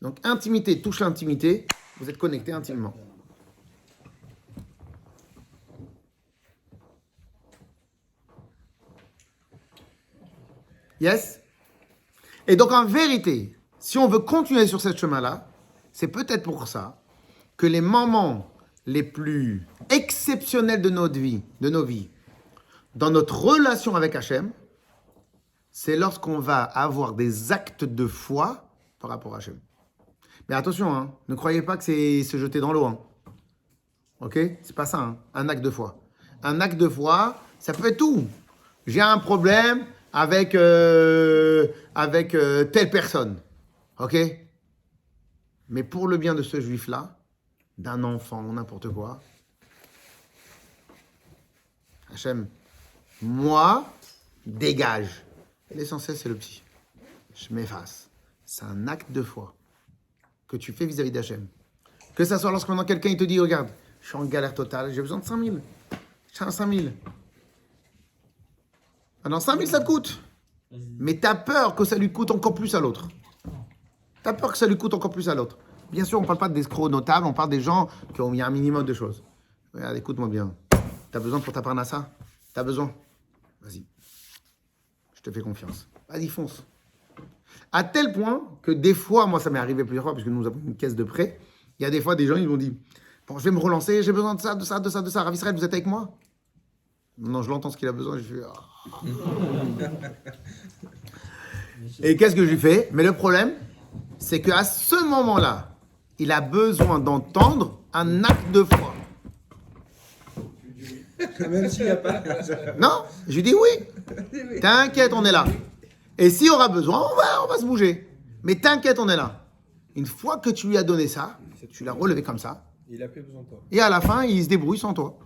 Donc, intimité touche l'intimité. Vous êtes connectés intimement. Yes? Et donc, en vérité, si on veut continuer sur ce chemin-là, c'est peut-être pour ça que les moments les plus exceptionnels de nos vies, dans notre relation avec Hachem, c'est lorsqu'on va avoir des actes de foi par rapport à Hachem. Mais attention, hein, ne croyez pas que c'est se jeter dans l'eau. Hein. Ok? C'est pas ça, hein, un acte de foi. Un acte de foi, ça peut être tout. J'ai un problème avec telle personne. Ok? Mais pour le bien de ce juif-là, d'un enfant, n'importe quoi, Hachem, moi, dégage. L'essentiel, c'est le petit. Je m'efface. C'est un acte de foi que tu fais vis-à-vis d'Hachem. Que ça soit lorsque maintenant quelqu'un il te dit, regarde, je suis en galère totale, j'ai besoin de 5 000. J'ai 5 000. Maintenant, 5 000, ça te coûte. Mais tu as peur que ça lui coûte encore plus à l'autre. Tu as peur que ça lui coûte encore plus à l'autre. Bien sûr, on ne parle pas d'escrocs notables, on parle des gens qui ont mis un minimum de choses. Regarde, écoute-moi bien. Tu as besoin pour ta parnassa? Tu as besoin? Vas-y. Je te fais confiance. Vas-y, fonce. À tel point que des fois, moi, ça m'est arrivé plusieurs fois, parce que nous avons une caisse de prêt. Il y a des fois, des gens, ils m'ont dit, bon, je vais me relancer, j'ai besoin de ça, de ça, de ça, de ça. Rav Israël, vous êtes avec moi? Non, je l'entends ce qu'il a besoin. Je fais, Et qu'est-ce que je lui fais? Mais le problème, c'est qu'à ce moment-là, il a besoin d'entendre un acte de foi. Même s'il n'y a pas. Non, je lui dis oui. T'inquiète, on est là. Et s'il y aura besoin, on va se bouger. Mais t'inquiète, on est là. Une fois que tu lui as donné ça, tu l'as relevé comme ça. Il a plus besoin de toi. Et à la fin, il se débrouille sans toi.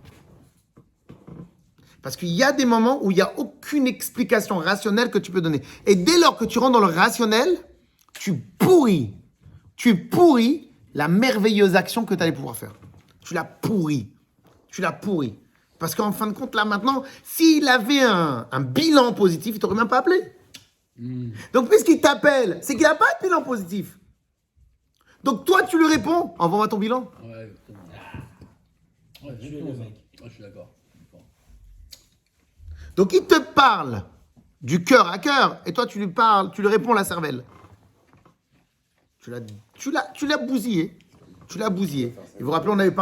Parce qu'il y a des moments où il n'y a aucune explication rationnelle que tu peux donner. Et dès lors que tu rentres dans le rationnel, tu pourris la merveilleuse action que tu allais pouvoir faire. Tu l'as pourri. Parce qu'en fin de compte, là maintenant, s'il avait un bilan positif, il t'aurait même pas appelé. Donc puisqu'il t'appelle, c'est qu'il n'a pas de bilan positif. Donc toi, tu lui réponds, envoie-moi ton bilan. Ouais, exactement ça. Je suis d'accord. Donc il te parle du cœur à cœur, et toi tu lui réponds la cervelle. Tu l'as bousillé. Et vous vous rappelez, on avait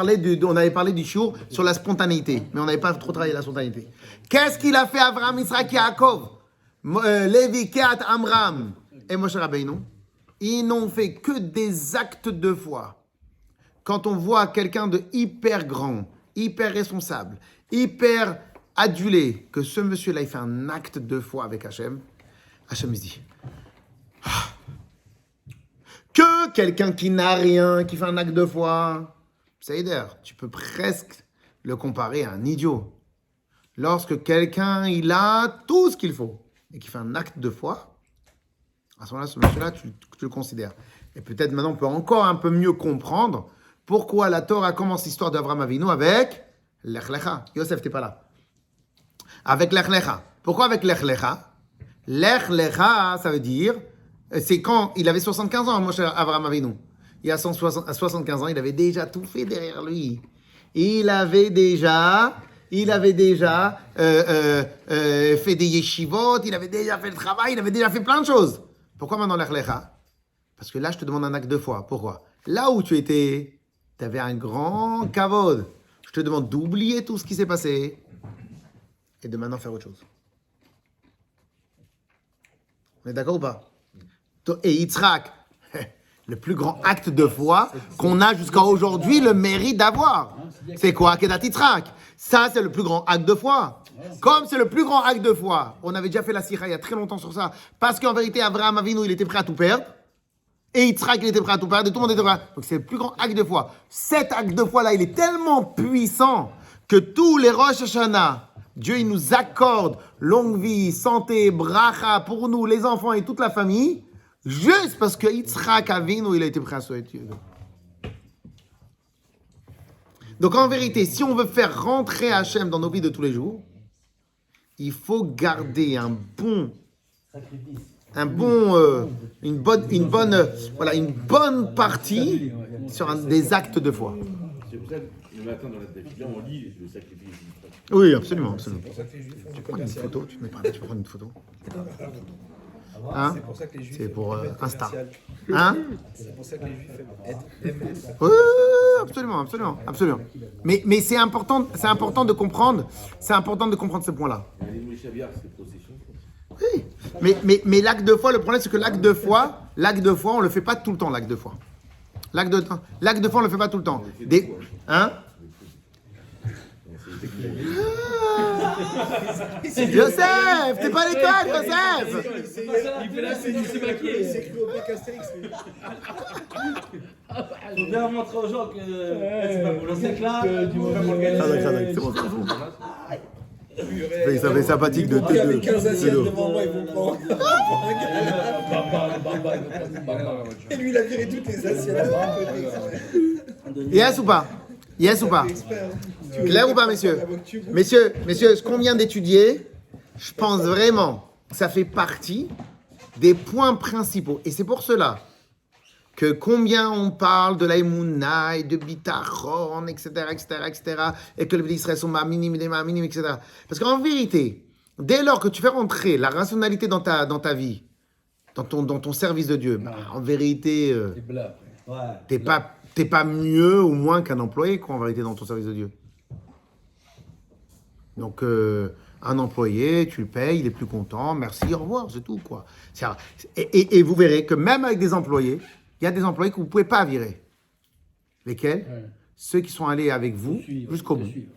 parlé du shiur sur la spontanéité, mais on n'avait pas trop travaillé la spontanéité. Qu'est-ce qu'il a fait Avraham, Yitzhak, Yaakov, Lévi, Kehat, Amram et Moshe Rabbeinu? Ils n'ont fait que des actes de foi. Quand on voit quelqu'un de hyper grand, hyper responsable, hyper adulé, que ce monsieur-là, il fait un acte de foi avec Hachem, Hachem se dit, que quelqu'un qui n'a rien, qui fait un acte de foi, Seider, tu peux presque le comparer à un idiot. Lorsque quelqu'un, il a tout ce qu'il faut, et qui fait un acte de foi, à ce moment-là, ce monsieur-là, tu le considères. Et peut-être maintenant, on peut encore un peu mieux comprendre pourquoi la Torah commence l'histoire d'Avraham Avinu avec Lech Lecha. Yosef, t'es pas là. Avec Lech Lecha. Pourquoi avec Lech Lecha? Lech Lecha, ça veut dire, c'est quand il avait 75 ans, Moshe Avraham Avinu. Il a 75 ans, il avait déjà tout fait derrière lui. Il avait déjà fait des yeshivot, il avait déjà fait le travail, il avait déjà fait plein de choses. Pourquoi maintenant Lech Lecha? Parce que là, je te demande un acte de foi. Pourquoi? Là où tu étais, tu avais un grand kavod. Je te demande d'oublier tout ce qui s'est passé et de maintenant faire autre chose. On est d'accord ou pas? Et Yitzhak, le plus grand acte de foi qu'on a jusqu'à aujourd'hui le mérite d'avoir. C'est quoi, Kedat Yitzhak? Ça, c'est le plus grand acte de foi. Comme c'est le plus grand acte de foi, on avait déjà fait la sikha il y a très longtemps sur ça, parce qu'en vérité, Avraham Avinu, il était prêt à tout perdre, et Yitzhak, il était prêt à tout perdre, et tout le monde était prêt. Donc c'est le plus grand acte de foi. Cet acte de foi-là, il est tellement puissant que tous les Rosh Hashanah, Dieu, il nous accorde longue vie, santé, bracha pour nous, les enfants et toute la famille, juste parce que Yitzhak Avinu, il a été prêt à sauver Dieu. Donc en vérité, si on veut faire rentrer Hachem dans nos vies de tous les jours, il faut garder une bonne partie sur des actes de foi. C'est pour ça que le matin dans la tefila, on lit le sacrifice. Oui, absolument. C'est pour ça que les Juifs font Tu du peux prendre une commercial. photo, tu peux prendre une photo. Hein? C'est pour ça que les Juifs C'est pour aiment être Insta. commercial. Hein? C'est pour ça que les Juifs aiment être. Oui, absolument. Mais c'est important de comprendre ce point-là. Les Mouchaviar, c'est possession. Oui, mais l'acte de foi, le problème c'est que l'acte de foi, on le fait pas tout le temps, l'acte de foi. L'acte de foi, on le fait pas tout le temps. Hein? Joseph, t'es pas à l'école, Joseph! Il fait la scène, il s'est maquillé. C'est écrit au bec Astérix, lui. Faut bien montrer aux gens que c'est pas pour le secla. C'est bon, c'est bon. Il s'avait sympathique de Il y avait T2. 15 assiettes devant moi, ils vont prendre. Et lui, il a viré toutes les assiettes. Yes ou pas? Clair ou pas, messieurs? Messieurs, ce qu'on vient d'étudier, je pense vraiment que ça fait partie des points principaux. Et c'est pour cela que combien on parle de l'aïmouna et de bitachon, etc., et que les Israël sont ma'aminim, etc. Parce qu'en vérité, dès lors que tu fais rentrer la rationalité dans ta vie, dans ton service de Dieu, en vérité, C'est blas. Ouais. t'es pas mieux ou moins qu'un employé, quoi, en vérité, dans ton service de Dieu. Donc, un employé, tu le payes, il est plus content, merci, au revoir, c'est tout, quoi. Et vous verrez que même avec des employés, il y a des employés que vous ne pouvez pas virer. Lesquels? Ouais. Ceux qui sont allés avec vous Suivre, jusqu'au te bout. suivre.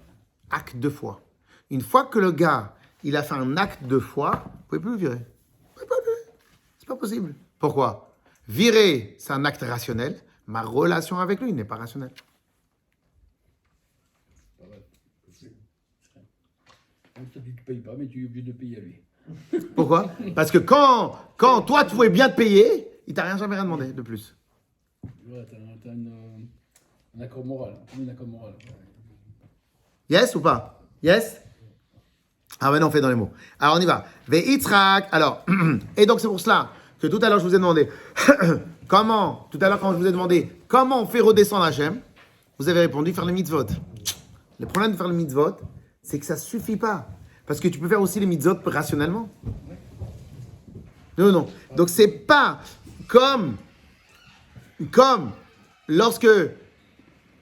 Acte de foi. Une fois que le gars, il a fait un acte de foi, vous ne pouvez plus le virer. Vous pouvez pas le virer. C'est pas possible. Pourquoi? Virer, c'est un acte rationnel. Ma relation avec lui n'est pas rationnelle. Toi, tu ne payes pas, mais tu es obligé de payer à lui. Pourquoi? Parce que quand toi, tu pouvais bien te payer, il t'a jamais rien demandé de plus. Ouais, t'as un accord moral. Un accord moral. Yes ou pas? Yes? Ah ouais, non, on fait dans les mots. Alors, on y va. Ve'itzrak. Alors, et donc c'est pour cela que tout à l'heure, je vous ai demandé comment on fait redescendre Hachem, vous avez répondu faire les mitzvot. Le problème de faire les mitzvot, c'est que ça ne suffit pas. Parce que tu peux faire aussi les mitzvot rationnellement. Non. Donc, c'est pas comme lorsque,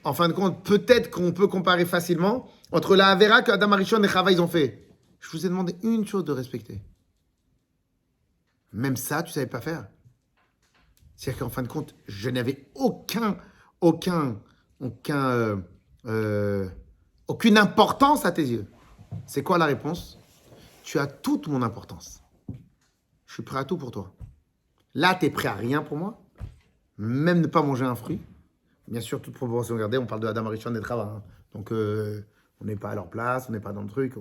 en fin de compte, peut-être qu'on peut comparer facilement entre la Avera que Adam Arishon et Chava ils ont fait. Je vous ai demandé une chose de respecter. Même ça, tu ne savais pas faire. C'est-à-dire qu'en fin de compte, je n'avais aucune importance à tes yeux. C'est quoi la réponse? Tu as toute mon importance. Je suis prêt à tout pour toi. Là, tu es prêt à rien pour moi. Même ne pas manger un fruit. Bien sûr, toute proportion gardée, on parle de Adam Arishon et de Chava. Hein. Donc, on n'est pas à leur place, on n'est pas dans le truc.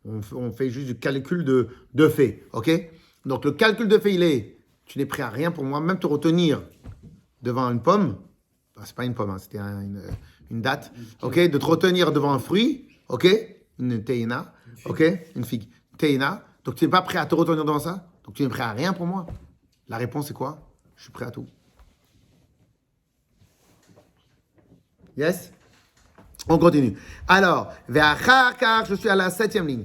On fait juste du calcul de fait. OK? Donc, le calcul de fait, il est, tu n'es prêt à rien pour moi, même te retenir devant une pomme. Enfin, c'est pas une pomme, hein, c'était une date. OK? De te retenir devant un fruit. OK? Une teina. OK? Une figue. Teina. Donc, tu n'es pas prêt à te retenir devant ça? Donc, tu n'es prêt à rien pour moi? La réponse, c'est quoi? Je suis prêt à tout. Yes? On continue. Alors, je suis à la 7e ligne.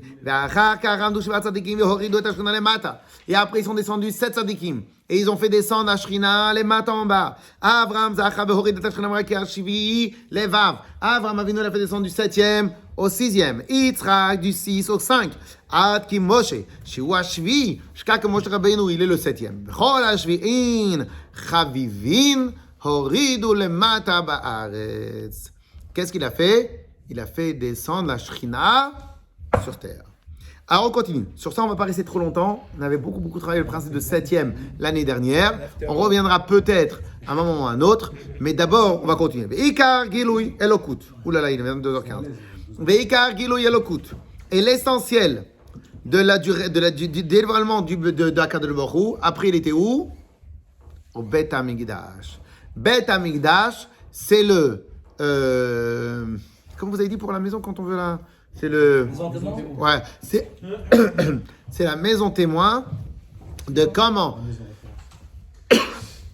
Et après, ils sont descendus 7 tzadikim. Et ils ont fait descendre Ashrina, les matas en bas. Avram, Zacha, Behorid, Ashrina, Shvi, les Vav. Avram Avinu l'a fait descendre du 7e au 6e. Yitzhak du 6 au 5. Ad Kim Moshe, Shiwa Shvi, Shkak Moshe Rabbeinu, il est le 7e. Bechol Ashvi'in, Chavivin, Horidu, les matas ba'aretz. Qu'est-ce qu'il a fait? Il a fait descendre la Shrina sur terre. Alors, on continue. Sur ça, on ne va pas rester trop longtemps. On avait beaucoup travaillé le principe de 7e l'année dernière. On reviendra peut-être à un moment ou à un autre. Mais d'abord, on va continuer. Ve'ikar Gilouy Elokut. Ouh là là, il est 22h15. Ve'ikar Gilouy Elokut. Et l'essentiel du dévoilement d'Akadosh Baruch Hu, après, il était où? Au Bet HaMikdash. Bet HaMikdash, c'est le... comme vous avez dit pour la maison quand on veut la... C'est le... Ouais, c'est la maison témoin de comment...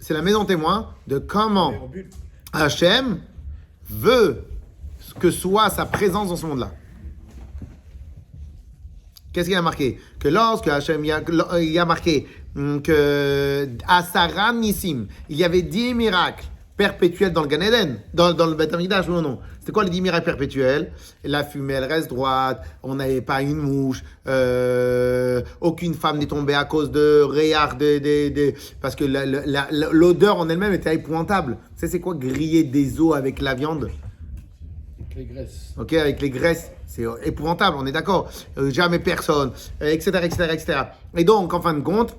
C'est la maison témoin de comment Hachem veut que soit sa présence dans ce monde-là. Qu'est-ce qu'il a marqué? Que lorsque Hachem, il y a marqué que Asara Nissim, il y avait 10 miracles perpétuel dans le Gan Eden, dans le Beth Amikdash, non. C'était quoi les 10 miracles perpétuels? La fumée, elle reste droite, on n'avait pas une mouche, aucune femme n'est tombée à cause de réard, parce que l'odeur en elle-même était épouvantable. Tu sais, c'est quoi griller des os avec la viande? Avec les graisses. Ok, avec les graisses, c'est épouvantable, on est d'accord. Jamais personne, etc. Et donc, en fin de compte,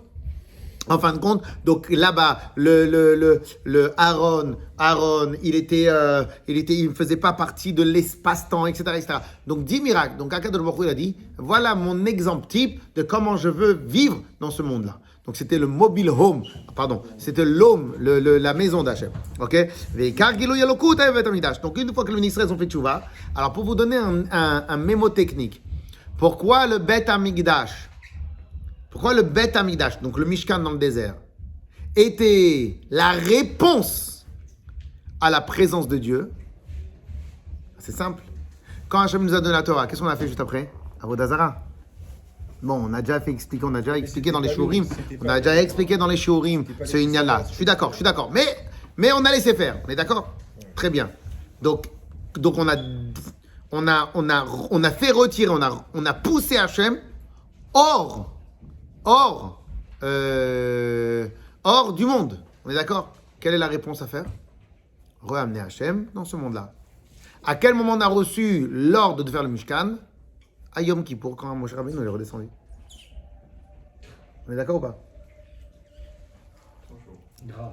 donc là-bas, le Aaron, il ne faisait pas partie de l'espace-temps, etc. Donc 10 miracles. Donc Akadosh Baruch Hu, il a dit, voilà mon exemple type de comment je veux vivre dans ce monde-là. Donc c'était le mobile home, c'était l'home, la maison d'Hachem. Ok. Donc une fois que le ministère ont fait tchouva, alors pour vous donner un mémo technique, pourquoi le Bet HaMikdash? Pourquoi le Bet HaMikdash, donc le Mishkan dans le désert, était la réponse à la présence de Dieu, c'est simple. Quand Hachem nous a donné la Torah, qu'est-ce qu'on a fait juste après? Avodah Zarah. Bon, on a déjà expliqué dans les shiurim. On a déjà expliqué dans les shiurim ce Inyan-là. Je suis d'accord. Mais on a laissé faire. On est d'accord? Très bien. Donc on a fait retirer, on a poussé Hachem hors du monde. On est d'accord? Quelle est la réponse à faire? Ramener Hachem dans ce monde-là. À quel moment on a reçu l'ordre de faire le Mishkan? À Yom Kippour, quand Moshe Rabbeinu est redescendu. On est d'accord ou pas? Grave.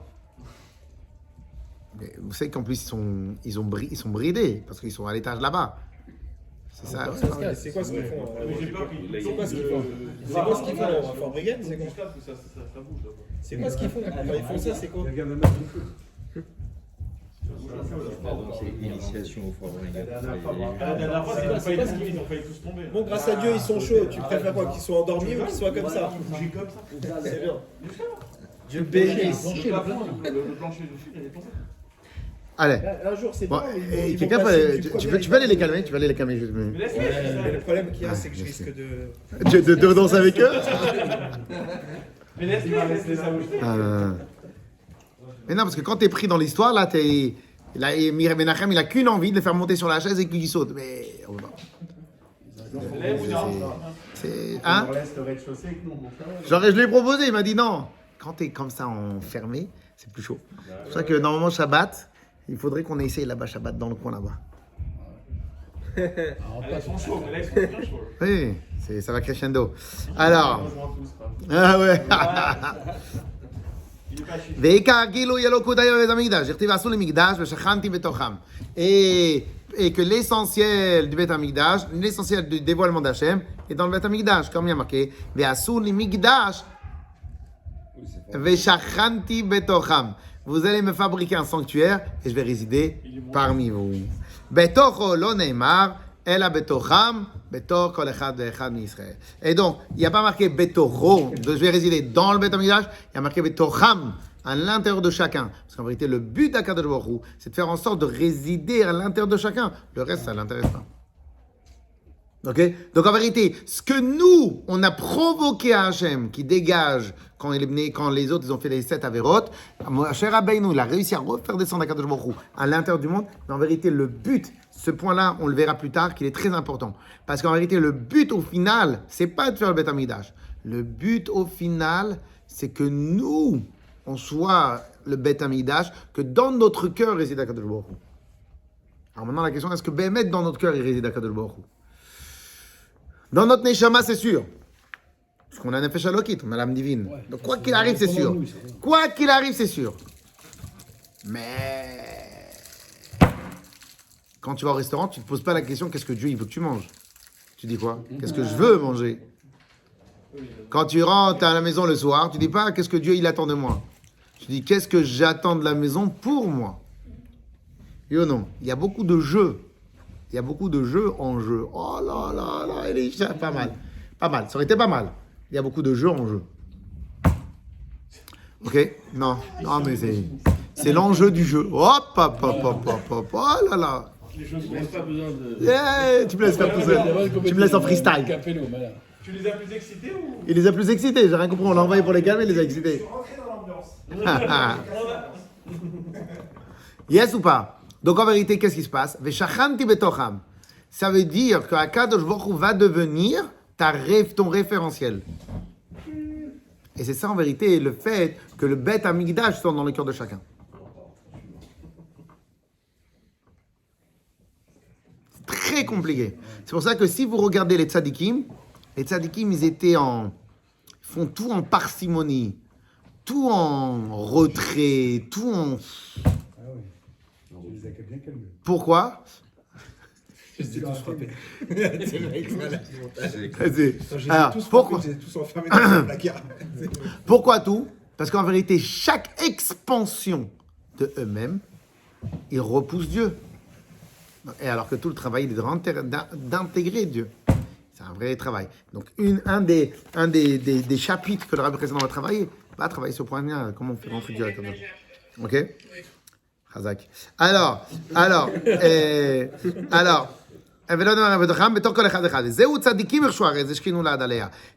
Mais vous savez qu'en plus ils sont bridés parce qu'ils sont à l'étage là-bas. C'est ça. C'est quoi ce qu'ils font? J'ai peur qu'il C'est quoi ce qu'ils font? C'est quoi ce qu'ils font à Fort Brigade? C'est quoi? ça bouge là. C'est quoi ce qu'ils font? Quand ils font ça, c'est quoi? C'est l'initiation au foire. La dernière fois, ils ont failli tous tomber. Bon, grâce à Dieu, ils sont chauds. Tu préfères quoi? Qu'ils soient endormis ou qu'ils soient comme ça? J'ai comme ça. C'est bien. Dieu bénisse. Le plancher dessus, il est tombé. Allez. Un jour, c'est Bon, bon. et quelqu'un tu peux aller les calmer? Tu peux aller les calmer juste. Mais laisse-les, Mais le problème qu'il y a, c'est que je risque de. De danser avec eux? mais laisse-les, ça bouge. Mais non, parce que quand t'es pris dans l'histoire, là, Menachem, il a qu'une envie de le faire monter sur la chaise et qu'il saute. Mais on va pas. Hein? Je lui ai proposé, il m'a dit non. Quand t'es comme ça enfermé, c'est plus chaud. C'est pour ça que normalement, Shabbat, il faudrait qu'on essaye là-bas, Shabbat, dans le coin là-bas. Ils sont chauds, mais là, ils sont bien chauds. Oui, ça va crescendo. Alors. Ah ouais. Et que l'essentiel du Beth Amikdash, l'essentiel du dévoilement d'Hachem est dans le Beth Amikdash, comme il y a marqué, vous allez me fabriquer un sanctuaire et je vais résider parmi vous. Betocho lo neimar, ela betocham, betor kol echad ve'echad mi'Israël. Et donc, il n'y a pas marqué betocho, je vais résider dans le Beth Amikdash, il y a marqué betocham, à l'intérieur de chacun. Parce qu'en vérité, le but d'Akadosh Baruch Hu, c'est de faire en sorte de résider à l'intérieur de chacun. Le reste, ça ne l'intéresse pas. Ok? Donc en vérité, ce que nous, on a provoqué à Hachem, qui dégage quand les autres ils ont fait les 7 Averot, Moshe Rabbeinu, il a réussi à refaire descendre Akadosh Baruch Hu à l'intérieur du monde. Mais en vérité, le but, ce point-là, on le verra plus tard, qu'il est très important. Parce qu'en vérité, le but au final, c'est pas de faire le Beth Amikdash. Le but au final, c'est que nous, on soit le Beth Amikdash, que dans notre cœur réside Akadosh Baruch Hu. Alors maintenant, la question, est-ce que Bémet, dans notre cœur, il réside Akadosh Baruch Hu? Dans notre Neshama, c'est sûr. Parce qu'on a Nefesh Elokit, on a l'âme divine. Ouais. Donc quoi qu'il arrive, c'est sûr. Quoi qu'il arrive, c'est sûr. Mais quand tu vas au restaurant, tu ne te poses pas la question qu'est-ce que Dieu il veut que tu manges. Tu dis quoi? Qu'est-ce que je veux manger? Quand tu rentres à la maison le soir, tu dis pas qu'est-ce que Dieu il attend de moi. Tu dis qu'est-ce que j'attends de la maison pour moi. Oui ou non? Il y a beaucoup de jeux. Il y a beaucoup de jeux en jeu. Oh là là là, Elisha, pas mal. Pas mal, ça aurait été pas mal. Il y a beaucoup de jeux en jeu. Ok? Non, mais c'est l'enjeu du jeu. Hop, hop, hop, hop, hop, hop, oh là là. Les choses n'ont pas besoin de. Yeah, tu me laisses faire tout seul. Tu me laisses en freestyle. Tu les as plus excités ou? Il les a plus excités, j'ai rien compris. On l'a envoyé pour les calmer, il les a excités. Rentrez dans l'ambiance. Yes ou pas? Donc en vérité, qu'est-ce qui se passe? Veshachanti betocham. Ça veut dire que Akadosh Baruch Hu va devenir ton référentiel. Et c'est ça en vérité le fait que le Beth Amikdash soit dans le cœur de chacun. C'est très compliqué. C'est pour ça que si vous regardez les tzadikim, ils font tout en parcimonie, tout en retrait, tout en... Pourquoi? Alors, pourquoi? Pourquoi tout? Parce qu'en vérité, chaque expansion de eux-mêmes, ils repoussent Dieu. Et alors que tout le travail est d'intégrer Dieu. C'est un vrai travail. Donc, un des chapitres que le rabbi précédent va travailler, Va travailler sur le point de comment on fait rentrer Dieu à la table. Ok? Chazak. Alors, et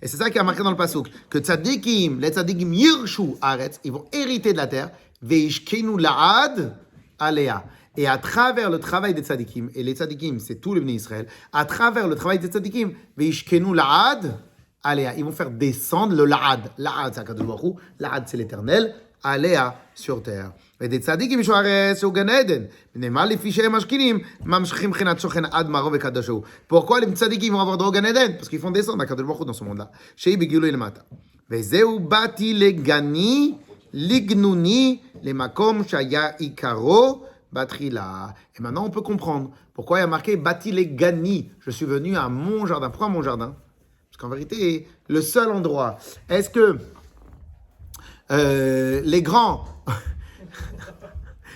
c'est ça qui a marqué dans le pasuk, que tzadikim, les tzadikim yirshu aretz, ils vont hériter de la terre, veishkenu la'ad alea. Et à travers le travail des tzadikim, et les tzadikim, c'est tout le Bnei Israël, à travers le travail des tzadikim, veishkenu la'ad alea, ils vont faire descendre le la'ad. La'ad, c'est Akadosh Baruch Hu, la'ad, c'est l'éternel, alea, sur terre. ודei צדיקים ישו הארץ הוא גן עדן. ונאמר לפי שהם משכינים, ממשיכים מבחינת שוכן עד מערום וקדוש הוא. Pourquoi les tzadikim vont avoir droit au Gan Eden? Parce qu'ils font descendre הקדוש ברוך הוא dans ce monde-là. שהיא בגילוי למטה. וזהו באתי לגני, לגנוני, למקום שהיה עיקרו בתחילה. Et maintenant on peut comprendre pourquoi il y a marqué באתי לגני. Je suis venu à mon jardin. Pourquoi mon jardin? Parce qu'en vérité, le seul endroit. Est-ce que les grands...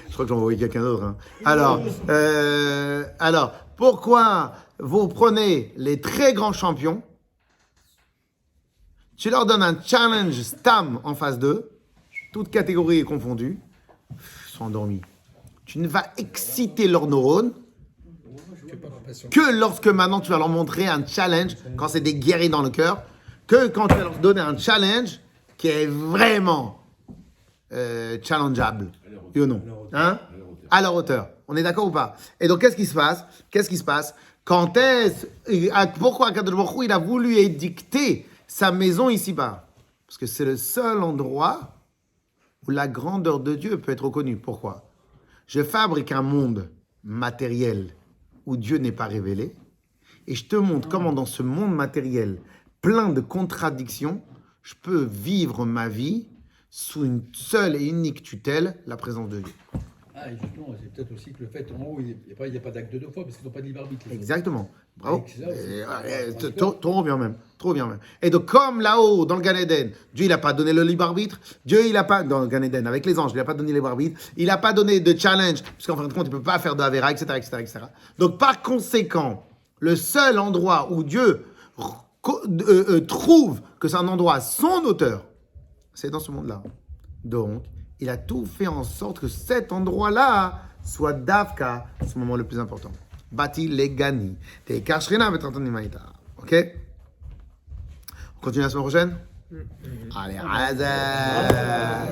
Je crois que j'en envoyé quelqu'un d'autre. Hein. Alors, pourquoi vous prenez les très grands champions, tu leur donnes un challenge stam en face d'eux, toutes catégories confondues, ils sont endormis. Tu ne vas exciter leurs neurones que lorsque maintenant tu vas leur montrer un challenge, quand c'est des guerriers dans le cœur, que quand tu vas leur donner un challenge qui est vraiment challengeable. Oui ou non? Hein? À leur hauteur. On est d'accord ou pas? Et donc, qu'est-ce qui se passe? Quand est-ce... Pourquoi Akadosh Baruch Hu, il a voulu édicter sa maison ici-bas? Parce que c'est le seul endroit où la grandeur de Dieu peut être reconnue. Pourquoi? Je fabrique un monde matériel où Dieu n'est pas révélé, et je te montre comment dans ce monde matériel plein de contradictions, je peux vivre ma vie sous une seule et unique tutelle, la présence de Dieu. Ah, et justement, c'est peut-être aussi que le fait, en haut, il n'y a pas d'acte de deux fois, parce qu'ils n'ont pas de libre arbitre. Exactement. Bravo. Trop bien même. Et donc, comme là-haut, dans le Gan Eden, Dieu, il n'a pas donné le libre arbitre. Dieu, il n'a pas, dans le Gan Eden, avec les anges, il n'a pas donné le libre arbitre. Il n'a pas donné de challenge, parce qu'en fin de compte, il ne peut pas faire de Avera, etc. Donc, par conséquent, le seul endroit où Dieu trouve que c'est un endroit à son auteur, c'est dans ce monde-là. Donc, il a tout fait en sorte que cet endroit-là soit Davka, ce moment le plus important. Bati legani. Teikar shrina betrantani maïta. Ok? On continue la semaine prochaine? Allez, Hazard.